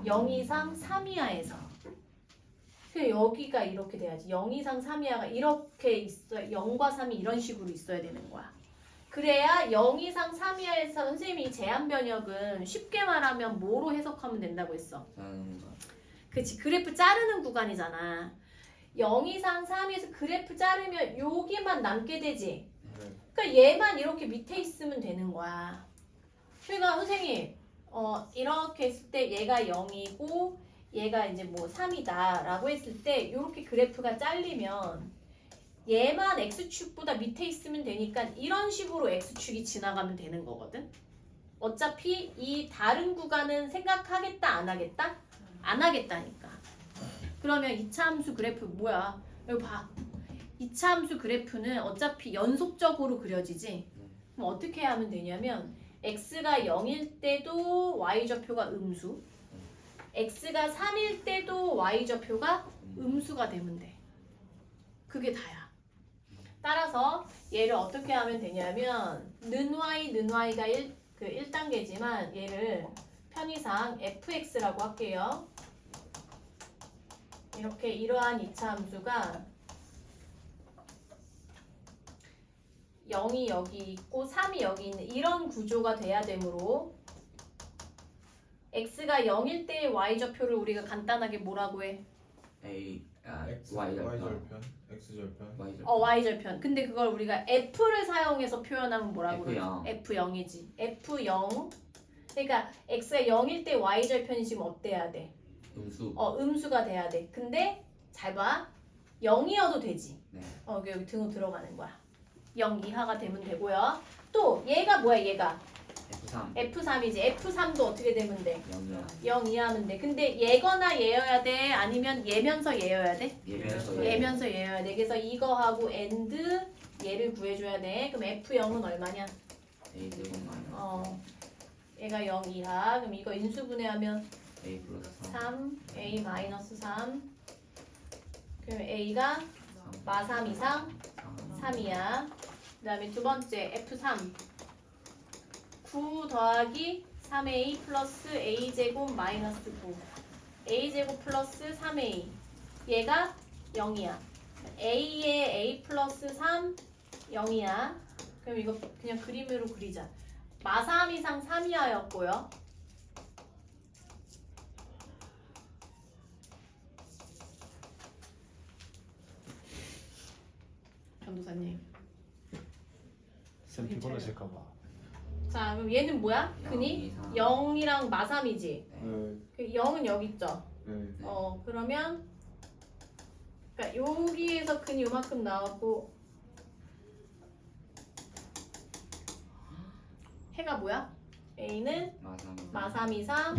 0 이상 3 이하에서. 그래서 여기가 이렇게 돼야지. 0 이상 3 이하가 이렇게 있어. 0과 3이 이런 식으로 있어야 되는 거야. 그래야 0 이상 3 이하에서 선생님이 이 제한 변역은 쉽게 말하면 뭐로 해석하면 된다고 했어? 그치. 그래프 자르는 구간이잖아. 0 이상 3에서 그래프 자르면 여기만 남게 되지. 그러니까 얘만 이렇게 밑에 있으면 되는 거야. 그러니까 선생님 이렇게 했을 때 얘가 0이고 얘가 이제 뭐 3이다 라고 했을 때 이렇게 그래프가 잘리면 얘만 x축보다 밑에 있으면 되니까 이런 식으로 x축이 지나가면 되는 거거든. 어차피 이 다른 구간은 생각하겠다 안 하겠다? 안 하겠다니까. 그러면 2차 함수 그래프 뭐야? 여기 봐. 2차 함수 그래프는 어차피 연속적으로 그려지지. 그럼 어떻게 하면 되냐면 x가 0일 때도 y좌표가 음수, x가 3일 때도 y좌표가 음수가 되면 돼. 그게 다야. 따라서 얘를 어떻게 하면 되냐면 는 y가 1단계지만 얘를 편의상 fx라고 할게요. 이렇게 이러한 2차 함수가 0이 여기 있고 3이 여기 있는 이런 구조가 돼야 되므로 x가 0일 때의 y좌표를 우리가 간단하게 뭐라고 해? Y절편, X절편. y절편. 근데 그걸 우리가 f를 사용해서 표현하면 뭐라고 그래? F0. F0이지. F0. 그러니까 x가 0일 때 y절편이 지금 어때야 돼? 음수가 돼야 돼. 근데 잘 봐. 0이어도 되지. 네. 여기 등으로 들어가는 거야. 0 이하가 되면 되고요. 또 얘가 뭐야 얘가? F3이지. F3도 어떻게 되면 돼? 0 이하면 돼. 근데 얘거나 얘여야 돼? 아니면 얘면서 얘여야 돼? 얘면서 얘여야 돼. 그래서 이거하고 and 얘를 구해줘야 돼. 그럼 F0은 얼마냐? A 제곱 마이너스 얘가 0 이하. 그럼 이거 인수분해하면 A 플러스 3, A 마이너스 3. 그럼 A가 3 마3 이상 3이야. 그 다음에 두 번째 F3 9 더하기 3A 플러스 A제곱 마이너스 9 A제곱 플러스 3A 얘가 0이야. A에 A 플러스 3 0이야. 그럼 이거 그냥 그림으로 그리자. 마3 이상 3이하였고요. 전도사님. 쌤 피곤하실까봐. 자, 그럼 얘는 뭐야? 근이 0이랑 마3이지. 네. 그 0은 여기 있죠. 네. 그러면 그러니까 여기에서 근이 요만큼 나오고 해가 뭐야? A는 마3 이상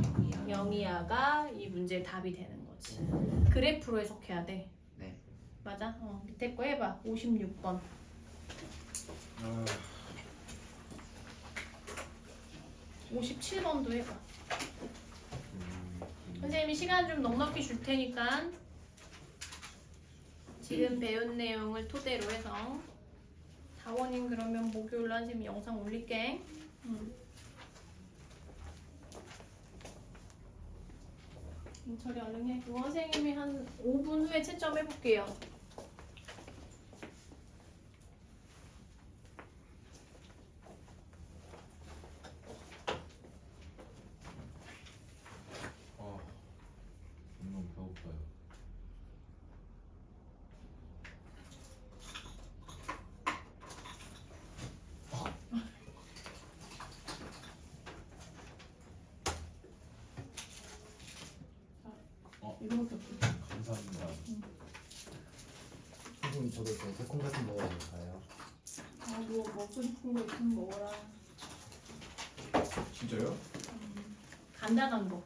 0 이하가 이 문제의 답이 되는 거지. 그래프로 해석해야 돼. 네. 맞아? 밑에 거 해봐. 56번. 아, 57번도 해봐. 선생님이 시간 좀 넉넉히 줄 테니까 지금 배운 내용을 토대로 해서 다원님 그러면 목요일 날 선생님이 영상 올릴게. 처리 얼른 해. 그거 선생님이 한 5분 후에 채점 해볼게요. 너무 배고파요. 이거밖에 없어. 감사합니다. 선생님 저도 그 새콤 같은 거 먹어도 될까요? 뭐 먹고 싶은 거 있으면 먹어라. 진짜요? 간단한 거.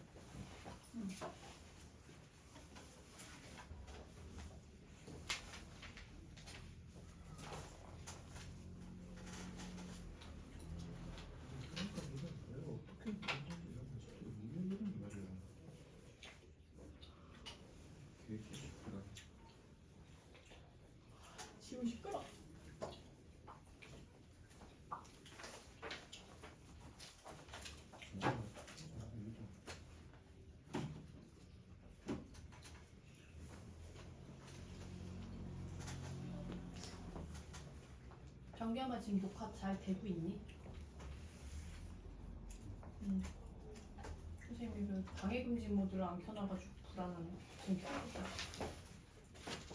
지금 시끄러. 정규아마 지금 녹화 잘 되고 있니? 선생님이 그 방해금지 모드를 안 켜놔가지고 불안하네. 지금 켜야겠다.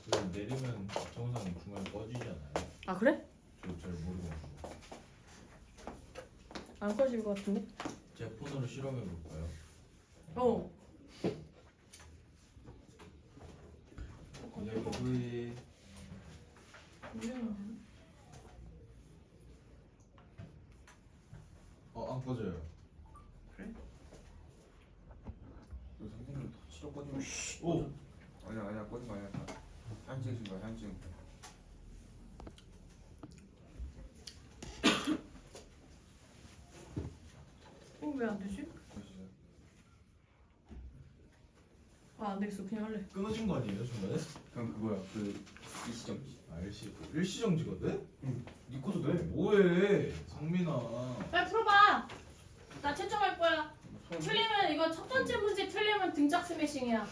그리고 내리면 정상 중간에 꺼지잖아요. 아 그래? 저 잘 모르고. 안 꺼질 것 같은데? 제 폰으로 실험해 볼까요? 네, 안 꺼져요. 그 선생님 치료 꺼지면 오! 아니야 꺼진 거 아니야. 사진 찍으신 거야 사진 찍은 거. 왜 안 되지? 보시죠. 안 되겠어. 그냥 할래. 끊어진 거 아니에요 중간에? 그럼 그거야 그 일시정지. 일시정지거든? 네 것도 돼. 뭐해 성민아. 빨리 풀어봐. 나 채점할 거야. 틀리면 이거 첫 번째 문제 틀리면 등짝 스매싱이야.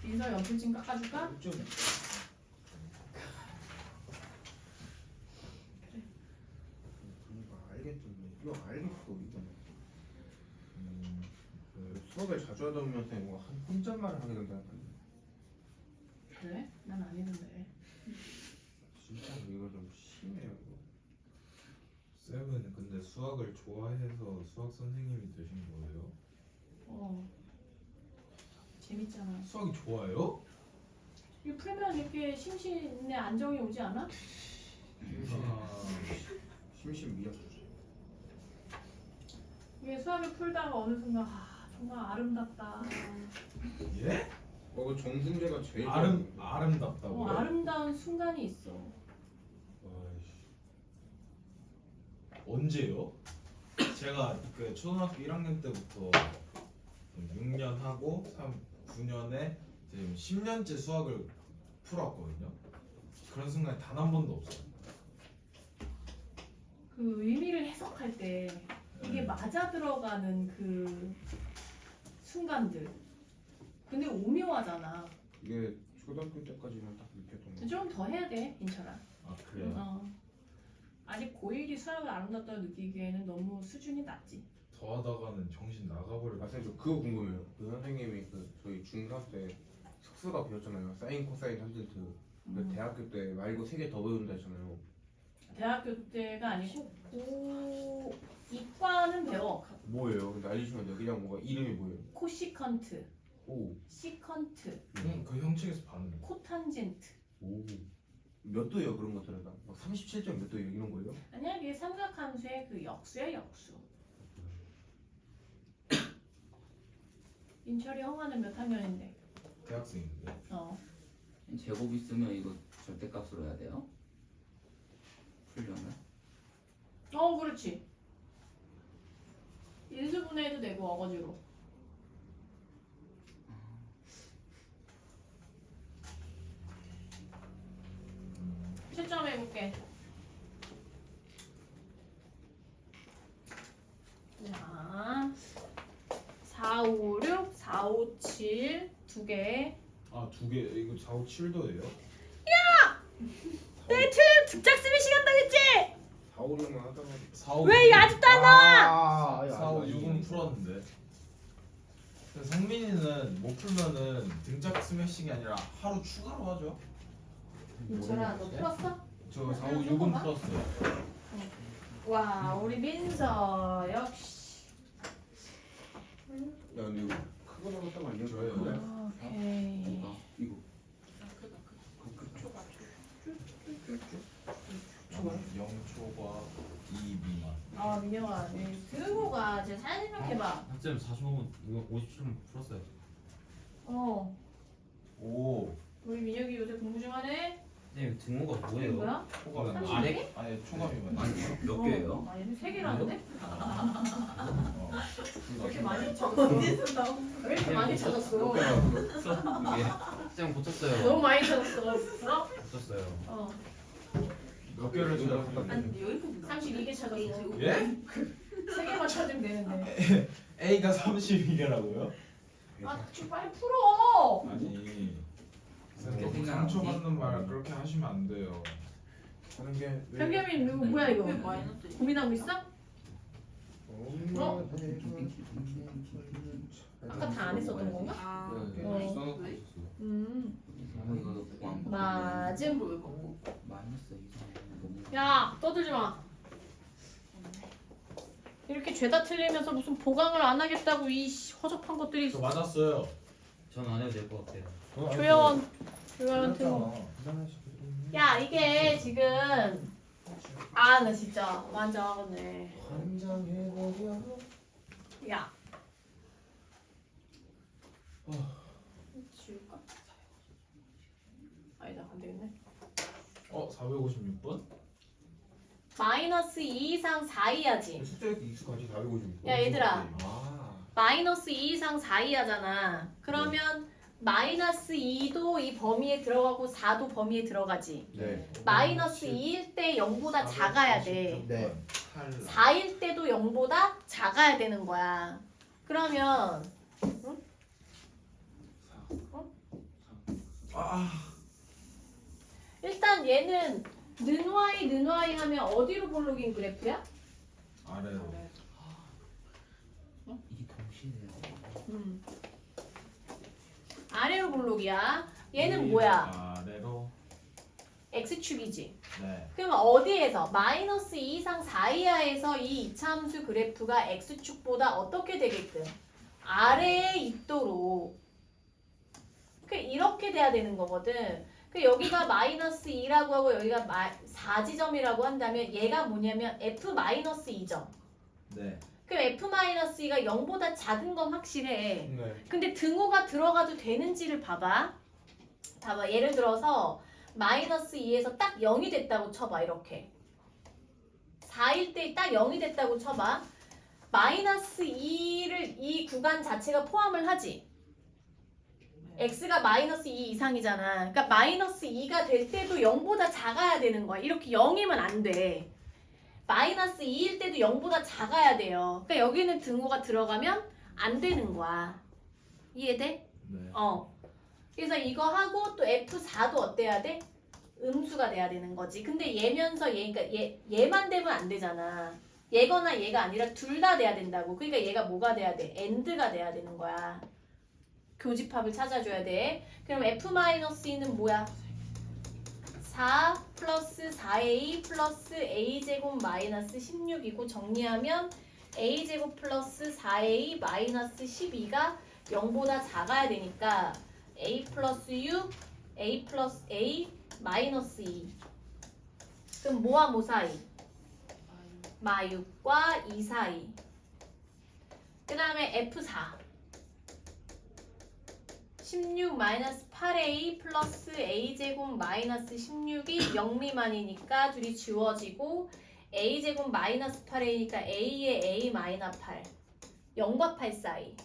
민서 연필 좀 깎아줄까? 좀. 알겠죠. 이거 알겠어 이거는. 그 수업을 자주 하다 보면 뭐한 혼잣말을 하게 된다는 거야. 그래? 난 아니던데. 진짜 이거 좀 심해요 이거. 쌤은 근데 수학을 좋아해서 수학 선생님이 되신 거예요? 재밌잖아. 수학이 좋아요? 이거 풀면 이렇게 심신의 안정이 오지 않아? 심심 미역. 이게 수학을 풀다가 어느 순간 정말 아름답다. 예? 그 정승재가 제일 아름답다고요? 아름다운 순간이 있어. 언제요? 제가 그 초등학교 1학년 때부터 6년 하고 9년에 지금 10년째 수학을 풀었거든요. 그런 순간이 단 한 번도 없어요. 그 의미를 해석할 때 이게 네. 맞아 들어가는 그 순간들. 근데 오묘하잖아. 이게 초등학교 때까지만 딱 느꼈던 거. 좀 더 해야 돼, 인철아. 아 그래요? 아직 고1이 수학을 아름답다고 느끼기에는 너무 수준이 낮지. 더 하다가는 정신 나가버릴 것 선생님 저 그거 궁금해요. 그 선생님이 그 저희 중3 때 특수가 배웠잖아요. 사인, 코사인, 탄젠트. 근데 대학교 때 말고 3개 더 배운다 했잖아요. 대학교 때가 아니고 이과는 배워. 뭐예요? 근데 알려주면 돼요. 그냥 뭐가 이름이 뭐예요? 코시컨트, 오. 시컨트, 그 형측에서 봤는데. 코탄젠트. 오. 몇 도예요 그런 것들은 다? 막 37점 몇 도 이런 거예요? 아니야, 이게 삼각함수의 그 역수야, 역수. 인철이 형아는 몇 학년인데? 대학생인데. 제곱 있으면 이거 절대값으로 해야 돼요? 풀려면? 그렇지. 인수분해해도 되고 어거지로. 채점해볼게. 자, 4, 5, 6, 4, 5, 7 두 개. 아 두 개 이거 4, 5, 7도예요? 내 틀린 득작 쓰면 시간 나겠지? 4, 5, 6만 하다가 4, 5, 왜 아직도 안 나와? 4, 5, 6은 풀었는데. 근데 성민이는 못 풀면은 등짝 스매싱이 아니라 하루 추가로 하죠. 민철아, 너 풀었어? 저 4, 5, 6은 풀었어요. 와, 우리 민서 역시. 야 근데 이거 크거 나갔다고 안 저예요. 돼요? 오케이. 이거 0초과 2 미만. 민영아, 들고 가. 제 사진 생각해봐. 학점 45분 이거 57분 풀었어요. 오. 우리 민혁이 요새 공부 중 하네. 선생님 등호가 이게 뭐예요? 뭐야? 초과 삼십 아래- 개? 아니 초과미만. 아니 몇 개예요? 아니, 3개라는데? 왜 이렇게 어. 많이 찾았어? 왜 이렇게 많이 찾았어? 이게 쌤 고쳤어요. 너무 많이 찾았어. 고쳤어요. 몇 개를 찾았어요? 32개 찾았어. 예? 3개만 찾으면 되는데. A가 32개라고요? 좀 빨리 풀어. 아니. 그렇게 선생님 생각하지? 상처받는 말 그렇게 하시면 안 돼요. 하는 게 변겸이 누구 뭐야 이거? 고민하고 있어? 아까 다 안 했었던 건가? 이거 포함. 맞음. 마이너스 이상. 야, 떠들지 마. 이렇게 죄다 틀리면서 무슨 보강을 안 하겠다고 이 허접한 것들이. 저 맞았어요. 전 안 해도 될 것 같아요. 조여원 틀고. 야, 이게 지금 나 진짜 완전 하겠네. 야. 지울까? 아니다, 안 되겠네. 456번? 마이너스 2 이상 4 이하지. 숫자에 익숙하지 450. 야, 얘들아. 아. 마이너스 2 이상 4 이하잖아. 그러면 마이너스 2도 이 범위에 들어가고 4도 범위에 들어가지. 네. 마이너스 2일 때 0보다 작아야 돼. 네. 4일 때도 0보다 작아야 되는 거야. 그러면 일단 얘는 는y 하면 어디로 볼록인 그래프야? 아래로. 이게 동시에요. 아래로 볼록이야. 얘는 뭐야? 아래로. x축이지. 네. 그럼 어디에서? 마이너스 2 이상 4 이하에서 이 이차함수 그래프가 x축보다 어떻게 되게끔? 아래에 있도록. 이렇게 돼야 되는 거거든. 여기가 마이너스 2라고 하고 여기가 4지점이라고 한다면 얘가 뭐냐면 f 마이너스 2점. 네. 그럼 F-2가 0보다 작은 건 확실해. 네. 근데 등호가 들어가도 되는지를 봐봐. 봐봐. 예를 들어서 마이너스 2에서 딱 0이 됐다고 쳐봐. 이렇게. 4일 때 딱 0이 됐다고 쳐봐. 마이너스 2를 이 구간 자체가 포함을 하지. x가 마이너스 2 이상이잖아. 그러니까 마이너스 2가 될 때도 0보다 작아야 되는 거야. 이렇게 0이면 안 돼. 마이너스 2일 때도 0보다 작아야 돼요. 그러니까 여기는 등호가 들어가면 안 되는 거야. 이해돼? 네. 그래서 이거 하고 또 F4도 어때야 돼? 음수가 돼야 되는 거지. 근데 얘면서 그러니까 얘만 되면 안 되잖아. 얘거나 얘가 아니라 둘 다 돼야 된다고. 그러니까 얘가 뭐가 돼야 돼? AND가 돼야 되는 거야. 교집합을 찾아줘야 돼. 그럼 F-2는 뭐야? 4 플러스 4a 플러스 a제곱 마이너스 16이고 정리하면 a제곱 플러스 4a 마이너스 12가 0보다 작아야 되니까 a 플러스 6, a 플러스 a 마이너스 2. 그럼 뭐와 뭐 사이? 마6과 2 사이. 그 다음에 F4 16 마이너스 8a 플러스 a제곱 마이너스 16이 0 미만이니까 둘이 지워지고 a제곱 마이너스 8a니까 a에 a 마이너 8 0과 8 사이.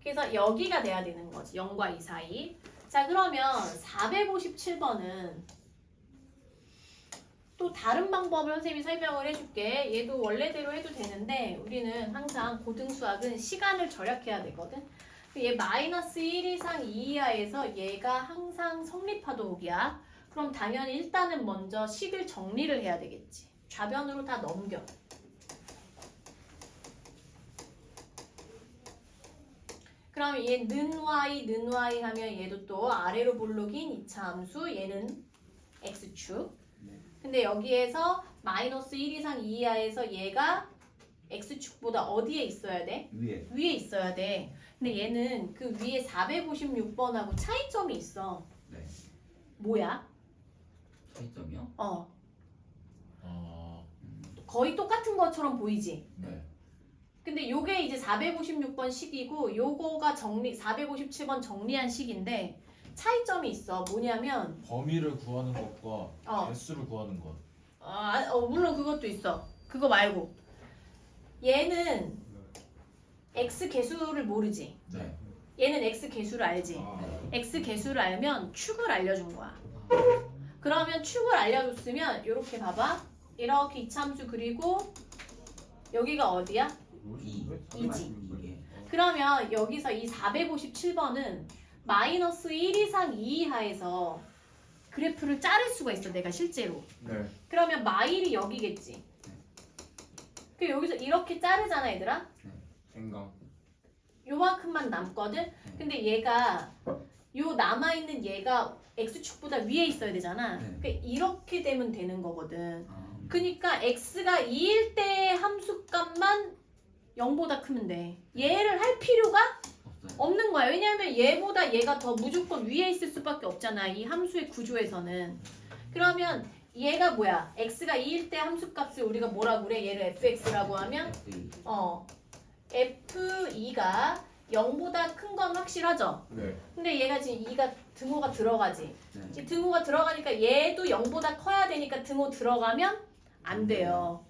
그래서 여기가 돼야 되는 거지. 0과 2 사이. 자 그러면 457번은 또 다른 방법을 선생님이 설명을 해줄게. 얘도 원래대로 해도 되는데 우리는 항상 고등수학은 시간을 절약해야 되거든. 얘 마이너스 1 이상 2 이하에서 얘가 항상 성립하도록이야. 그럼 당연히 일단은 먼저 식을 정리를 해야 되겠지. 좌변으로 다 넘겨. 그럼 얘 는 y 하면 얘도 또 아래로 볼록인 2차 함수. 얘는 x축. 근데 여기에서 마이너스 1 이상 2 이하에서 얘가 x축보다 어디에 있어야 돼? 위에. 위에 있어야 돼. 근데 얘는 그 위에 456번하고 차이점이 있어. 네. 뭐야? 차이점이요? 거의 똑같은 것처럼 보이지? 네. 근데 요게 이제 456번 식이고 요거가 457번 정리한 식인데 차이점이 있어. 뭐냐면 범위를 구하는 것과 개수를 구하는 것. 물론 그것도 있어. 그거 말고 얘는 x 개수를 모르지. 네. 얘는 x 개수를 알지. 네. x 개수를 알면 축을 알려준 거야. 그러면 축을 알려줬으면 이렇게 봐봐. 이렇게 이차함수 그리고 여기가 어디야? 2지. 이게. 그러면 여기서 이 457번은 마이너스 1 이상 2 이하에서 그래프를 자를 수가 있어. 내가 실제로. 네. 그러면 마일이 여기겠지. 그 여기서 이렇게 자르잖아 얘들아. 생강. 요만큼만 남거든. 근데 얘가 요 남아있는 얘가 x축보다 위에 있어야 되잖아. 네. 그러니까 이렇게 되면 되는 거거든. 아, 그러니까 x가 2일 때 함수값만 0보다 크면 돼. 얘를 할 필요가 없어요. 없는 거야. 왜냐하면 얘보다 얘가 더 무조건 위에 있을 수밖에 없잖아. 이 함수의 구조에서는. 그러면 얘가 뭐야? x가 2일 때 함수값을 우리가 뭐라고 그래? 얘를 fx라고 하면 f2가 0보다 큰 건 확실하죠? 네. 근데 얘가 지금 2가 등호가 들어가지. 네. 지금 등호가 들어가니까 얘도 0보다 커야 되니까 등호 들어가면 안 돼요.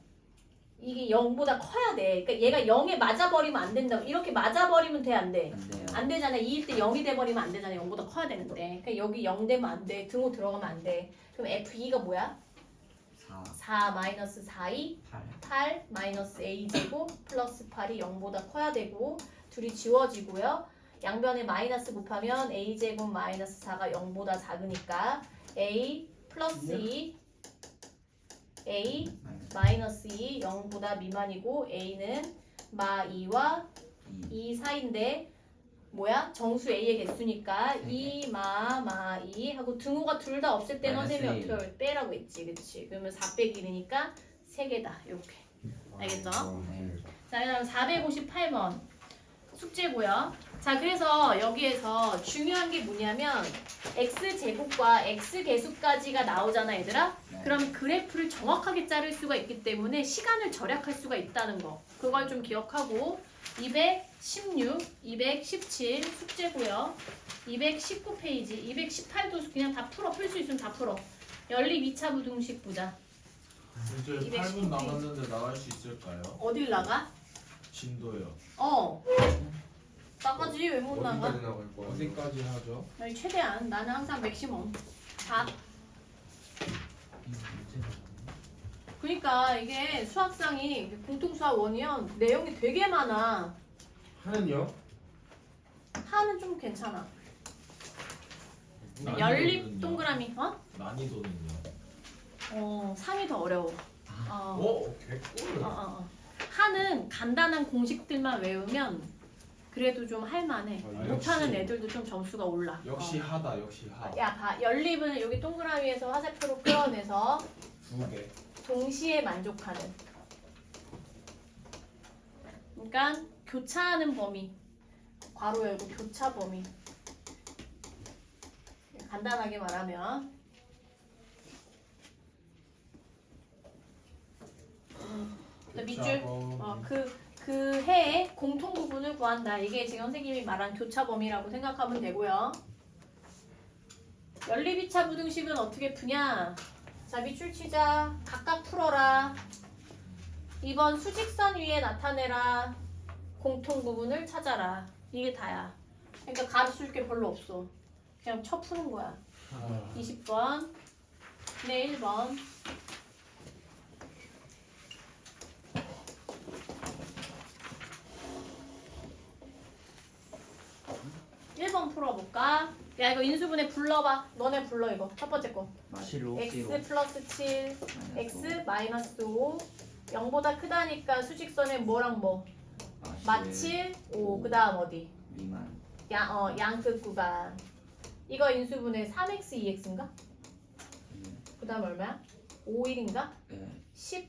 이게 0보다 커야 돼. 그러니까 얘가 0에 맞아버리면 안 된다고. 이렇게 맞아버리면 돼, 안 돼? 안 돼요. 안 되잖아. 2일 때 0이 돼버리면 안 되잖아. 0보다 커야 되는데. 그러니까 여기 0 되면 안 돼. 등호 들어가면 안 돼. 그럼 F2가 뭐야? 4, 4 마이너스 4이 8. 8 마이너스 a제곱 플러스 8이 0보다 커야 되고 둘이 지워지고요. 양변에 마이너스 곱하면 a제곱 마이너스 4가 0보다 작으니까 a 플러스 2 a 마이너스 2 0보다 미만이고 a는 마 2와 2 사이인데 뭐야? 정수 a의 개수니까 2 마 2 하고 등호가 둘 다 없을 때는 선생님이 마이너스 어떻게 빼라고 했지. 그치? 그러면 4 빼기 1이니까 3개다. 이렇게. 알겠죠? 네. 자, 그다음 458번. 숙제고요. 자, 그래서 여기에서 중요한 게 뭐냐면 x제곱과 x계수까지가 나오잖아, 얘들아. 네. 그럼 그래프를 정확하게 자를 수가 있기 때문에 시간을 절약할 수가 있다는 거. 그걸 좀 기억하고 216, 217 숙제고요. 219페이지, 218도 그냥 다 풀어. 풀 수 있으면 다 풀어. 연립 2차 부등식 보자. 이제 219 8분 남았는데 나갈 수 있을까요? 어딜 나가? 진도요. 나가지. 왜 못 나가? 어디까지 나갈 거야? 어디까지 하죠? 아니, 최대한. 나는 항상 맥시멈. 다. 그러니까 이게 수학상이 공통수학 원이면 내용이 되게 많아. 하는요? 하는 좀 괜찮아. 난이도는요? 연립 동그라미. 난이도는요? 3이 더 어려워. 개꿀. 하는 간단한 공식들만 외우면 그래도 좀 할만해. 아, 못하는 역시. 애들도 좀 점수가 올라. 역시 하다 역시 하. 야, 봐. 연립은 여기 동그라미에서 화살표로 끌어내서 2개. 동시에 만족하는. 그러니까 교차하는 범위. 괄호 열고 교차 범위. 간단하게 말하면 밑줄 그 해의 공통 부분을 구한다. 이게 지금 선생님이 말한 교차 범위라고 생각하면 되고요. 연립 2차 부등식은 어떻게 푸냐? 자, 밑줄 치자. 각각 풀어라. 2번 수직선 위에 나타내라. 공통 부분을 찾아라. 이게 다야. 그러니까 가르칠 게 별로 없어. 그냥 쳐 푸는 거야. 20번. 네, 1번. 풀어볼까? 야, 이거 인수분해 불러봐. 너네 불러 이거. 첫 번째 거. 7로 x 플러스 7, x 마이너스 5. 0보다 크다니까 수직선에 뭐랑 뭐? 마칠 5. 그 다음 어디? 미만. 양끝 구간. 이거 인수분해 3x, 2x인가? 그 다음 얼마야? 5, 1인가? 네. 10.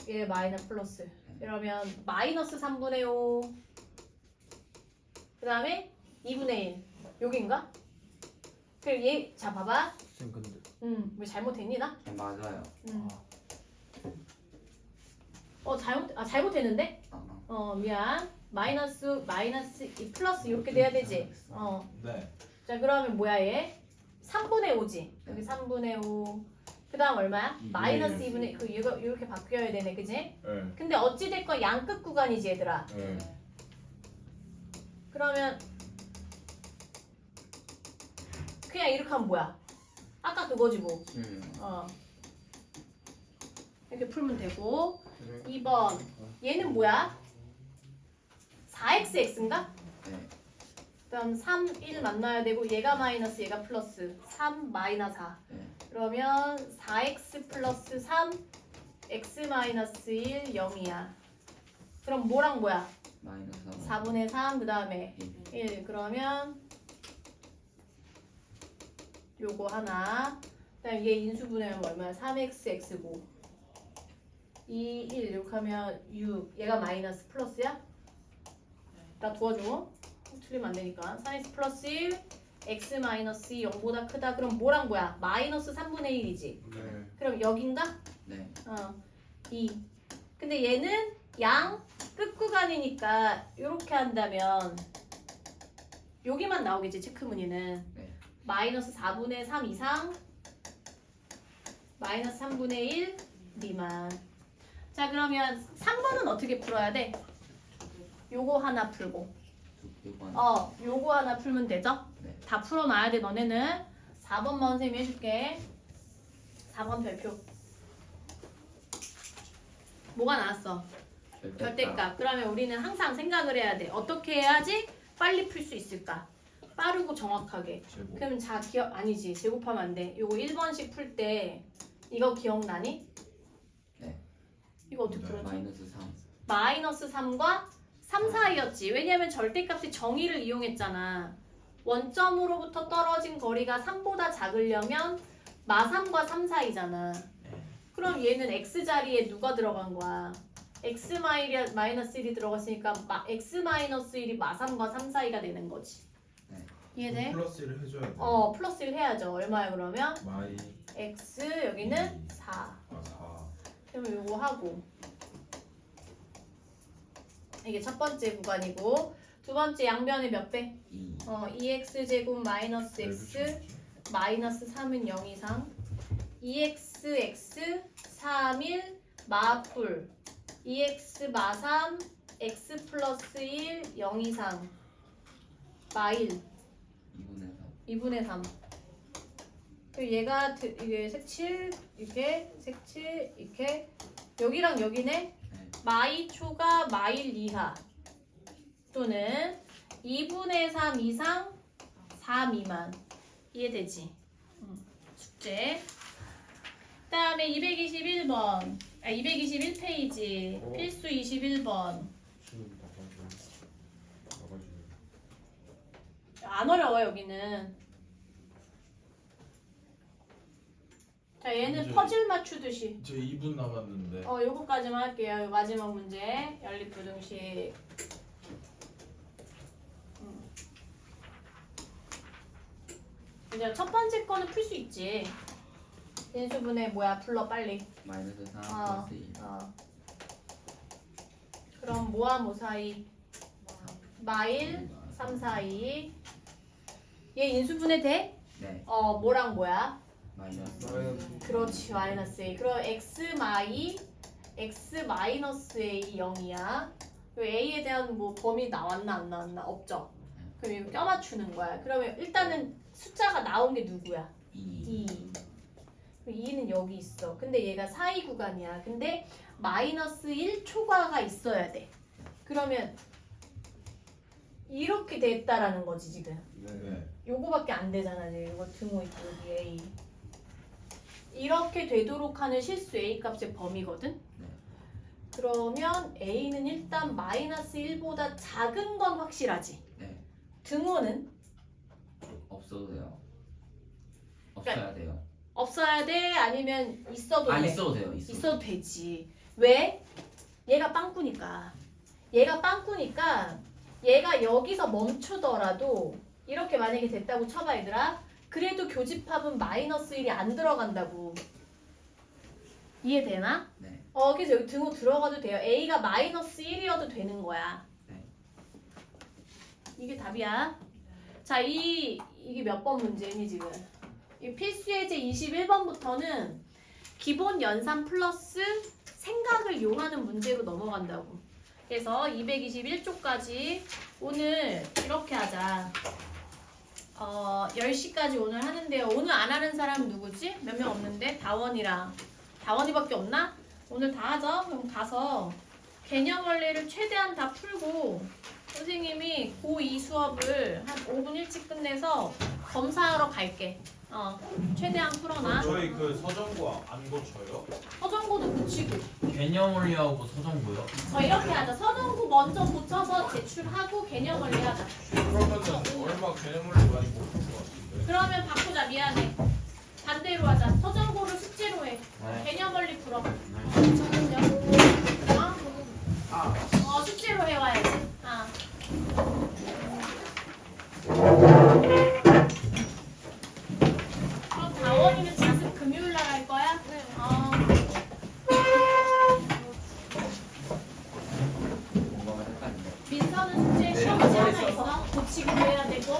얘 마이너스 플러스. 이러면 마이너스 3분의 5. 그 다음에 2분의 1. 여긴가? 그럼 얘, 자, 봐봐. 쌤 근데 왜 잘못했니, 나? 네, 맞아요. 잘못했는데? 미안. 마이너스, 이 플러스 이렇게 돼야 되지? 네. 자, 그러면 뭐야, 얘? 3분의 5지? 여기 3분의 5. 그 다음 얼마야? 마이너스 2분의, 이거 이렇게 바뀌어야 되네, 그지? 네. 근데 어찌됐건 양끝 구간이지, 얘들아. 네. 그러면 그냥 이렇게 하면 뭐야? 아까 그거지 뭐. 이렇게 풀면 되고. 2번 얘는 뭐야? 4xx인가? 네. 그럼 3, 1 만나야 되고 얘가 마이너스 얘가 플러스 3 마이너스 4. 네. 그러면 4x 플러스 3 x 마이너스 1 0이야. 그럼 뭐랑 뭐야? 마이너스 4분의 3 그 다음에 1. 1. 그러면 요거 하나. 그다음 얘 인수분해하면 얼마야? 3x x고 2, 1 이렇게 하면 6. 얘가 마이너스 플러스야? 나 도와줘. 틀리면 안 되니까. 3x 플러스 1 x 마이너스 2 0보다 크다. 그럼 뭐랑 뭐야? 마이너스 3분의 1이지. 네. 그럼 여긴가? 네. 2. 근데 얘는 양 끝구간이니까 이렇게 한다면 여기만 나오겠지, 체크무늬는. 네. 마이너스 4분의 3 이상 마이너스 3분의 1 미만. 자, 그러면 3번은 어떻게 풀어야 돼? 요거 하나 풀고 요거 요거 하나 풀면 되죠? 네. 다 풀어놔야 돼, 너네는. 4번만 선생님이 해줄게. 4번 별표. 뭐가 나왔어? 절대값. 그러면 우리는 항상 생각을 해야 돼. 어떻게 해야지 빨리 풀 수 있을까? 빠르고 정확하게. 제곱. 그럼 자, 아니지. 제곱하면 안 돼. 요거 1번씩 풀 때 이거 기억나니? 네. 이거 어떻게 네. 풀었지? 마이너스 3. 마이너스 3과 3 사이였지. 왜냐면 절대값이 정의를 이용했잖아. 원점으로부터 떨어진 거리가 3보다 작으려면 마3과 3 사이잖아. 그럼 얘는 x자리에 누가 들어간 거야? x 마이너스 1이 들어갔으니까 x 마이너스 1이 마3과 3 사이가 되는 거지. 네. 이해돼? 플러스 1을 해줘야 돼. 플러스 1 해야죠. 얼마야 그러면? 마이 x 여기는 4. 4. 그러면 요거 하고 이게 첫 번째 구간이고 두 번째 양변의 몇 배? 2. 2x 제곱 마이너스 x 마이너스 3은 0 이상 2x 3 1 마풀 2x 마3 x 플러스 1 0 이상 마1 2분의 3. 2분의 3 그리고 얘가 이게 색칠 이렇게 색칠 이렇게 여기랑 여기네 네. 마이 초가 마일 이하 또는 2분의 3 이상 4 미만 이해되지? 숙제 그 다음에 221번 221페이지 어. 필수 21번 지금 나가지고 안 어려워 여기는 자 얘는 이제- 퍼즐 맞추듯이 저 2분 남았는데. 요거까지만 할게요. 요 마지막 문제 연립부등식. 이제 첫 번째 거는 풀 수 있지. 인수분해 뭐야? 불러 빨리. 마이너스 3 어. 플러스 1. 그럼 뭐와 뭐 사이? 마일 3 사이. 얘 인수분해 돼? 네. 뭐랑 뭐야? 마이너스. 그렇지 마이너스 A. 그럼 x 마이너스 A 0이야. A에 대한 뭐 범위 나왔나 안 나왔나 없죠. 그럼 이거 껴맞추는 거야. 그러면 일단은 숫자가 나온 게 누구야? 2. 2. 2는 여기 있어. 근데 얘가 사이 구간이야. 근데 마이너스 1 초과가 있어야 돼. 그러면 이렇게 됐다라는 거지 지금. 네. 요거밖에 안 되잖아. 이거 등호 있고 여기 A. 이렇게 되도록 하는 실수 A 값의 범위거든. 네. 그러면 A는 일단 마이너스 1보다 작은 건 확실하지. 네. 등호는 없어도 돼요. 없어야 돼요. 없어야 돼? 아니면 있어도 돼? 있어도 돼요. 있어도 되지. 왜? 얘가 빵꾸니까. 얘가 여기서 멈추더라도 이렇게 만약에 됐다고 쳐봐 얘들아. 그래도 교집합은 마이너스 1이 안 들어간다고. 이해되나? 네. 그래서 여기 등호 들어가도 돼요. A가 마이너스 1이어도 되는 거야. 네. 이게 답이야. 자, 이게 몇 번 문제니 지금? 이 필수예제 21번부터는 기본 연산 플러스 생각을 이용하는 문제로 넘어간다고. 그래서 221쪽까지 오늘 이렇게 하자. 10시까지 오늘 하는데요. 오늘 안 하는 사람 누구지? 몇 명 없는데? 다원이밖에 없나? 오늘 다 하죠? 그럼 가서 개념 원리를 최대한 다 풀고 선생님이 고2 수업을 한 5분 일찍 끝내서 검사하러 갈게. 최대한 풀어놔. 저희 그 서정구 안 고쳐요? 서정고도 고치고. 개념 원리하고 서정구요? 이렇게 하자. 서정고 먼저 고쳐서 제출하고 개념 원리 하자. 그러면은 얼마 개념을 많이 못 푼 것 같은데. 그러면 바꾸자. 미안해. 반대로 하자. 서정고를 숙제로 해. 네. 개념 원리 풀어. 네. 숙제로 해와야지. 그럼 다원이는 자습 금요일 날 할 거야? 네. 뭔가 헷갈린다. 민서는 숙제 시험지 하나 있어. 고치기도 해야 되고.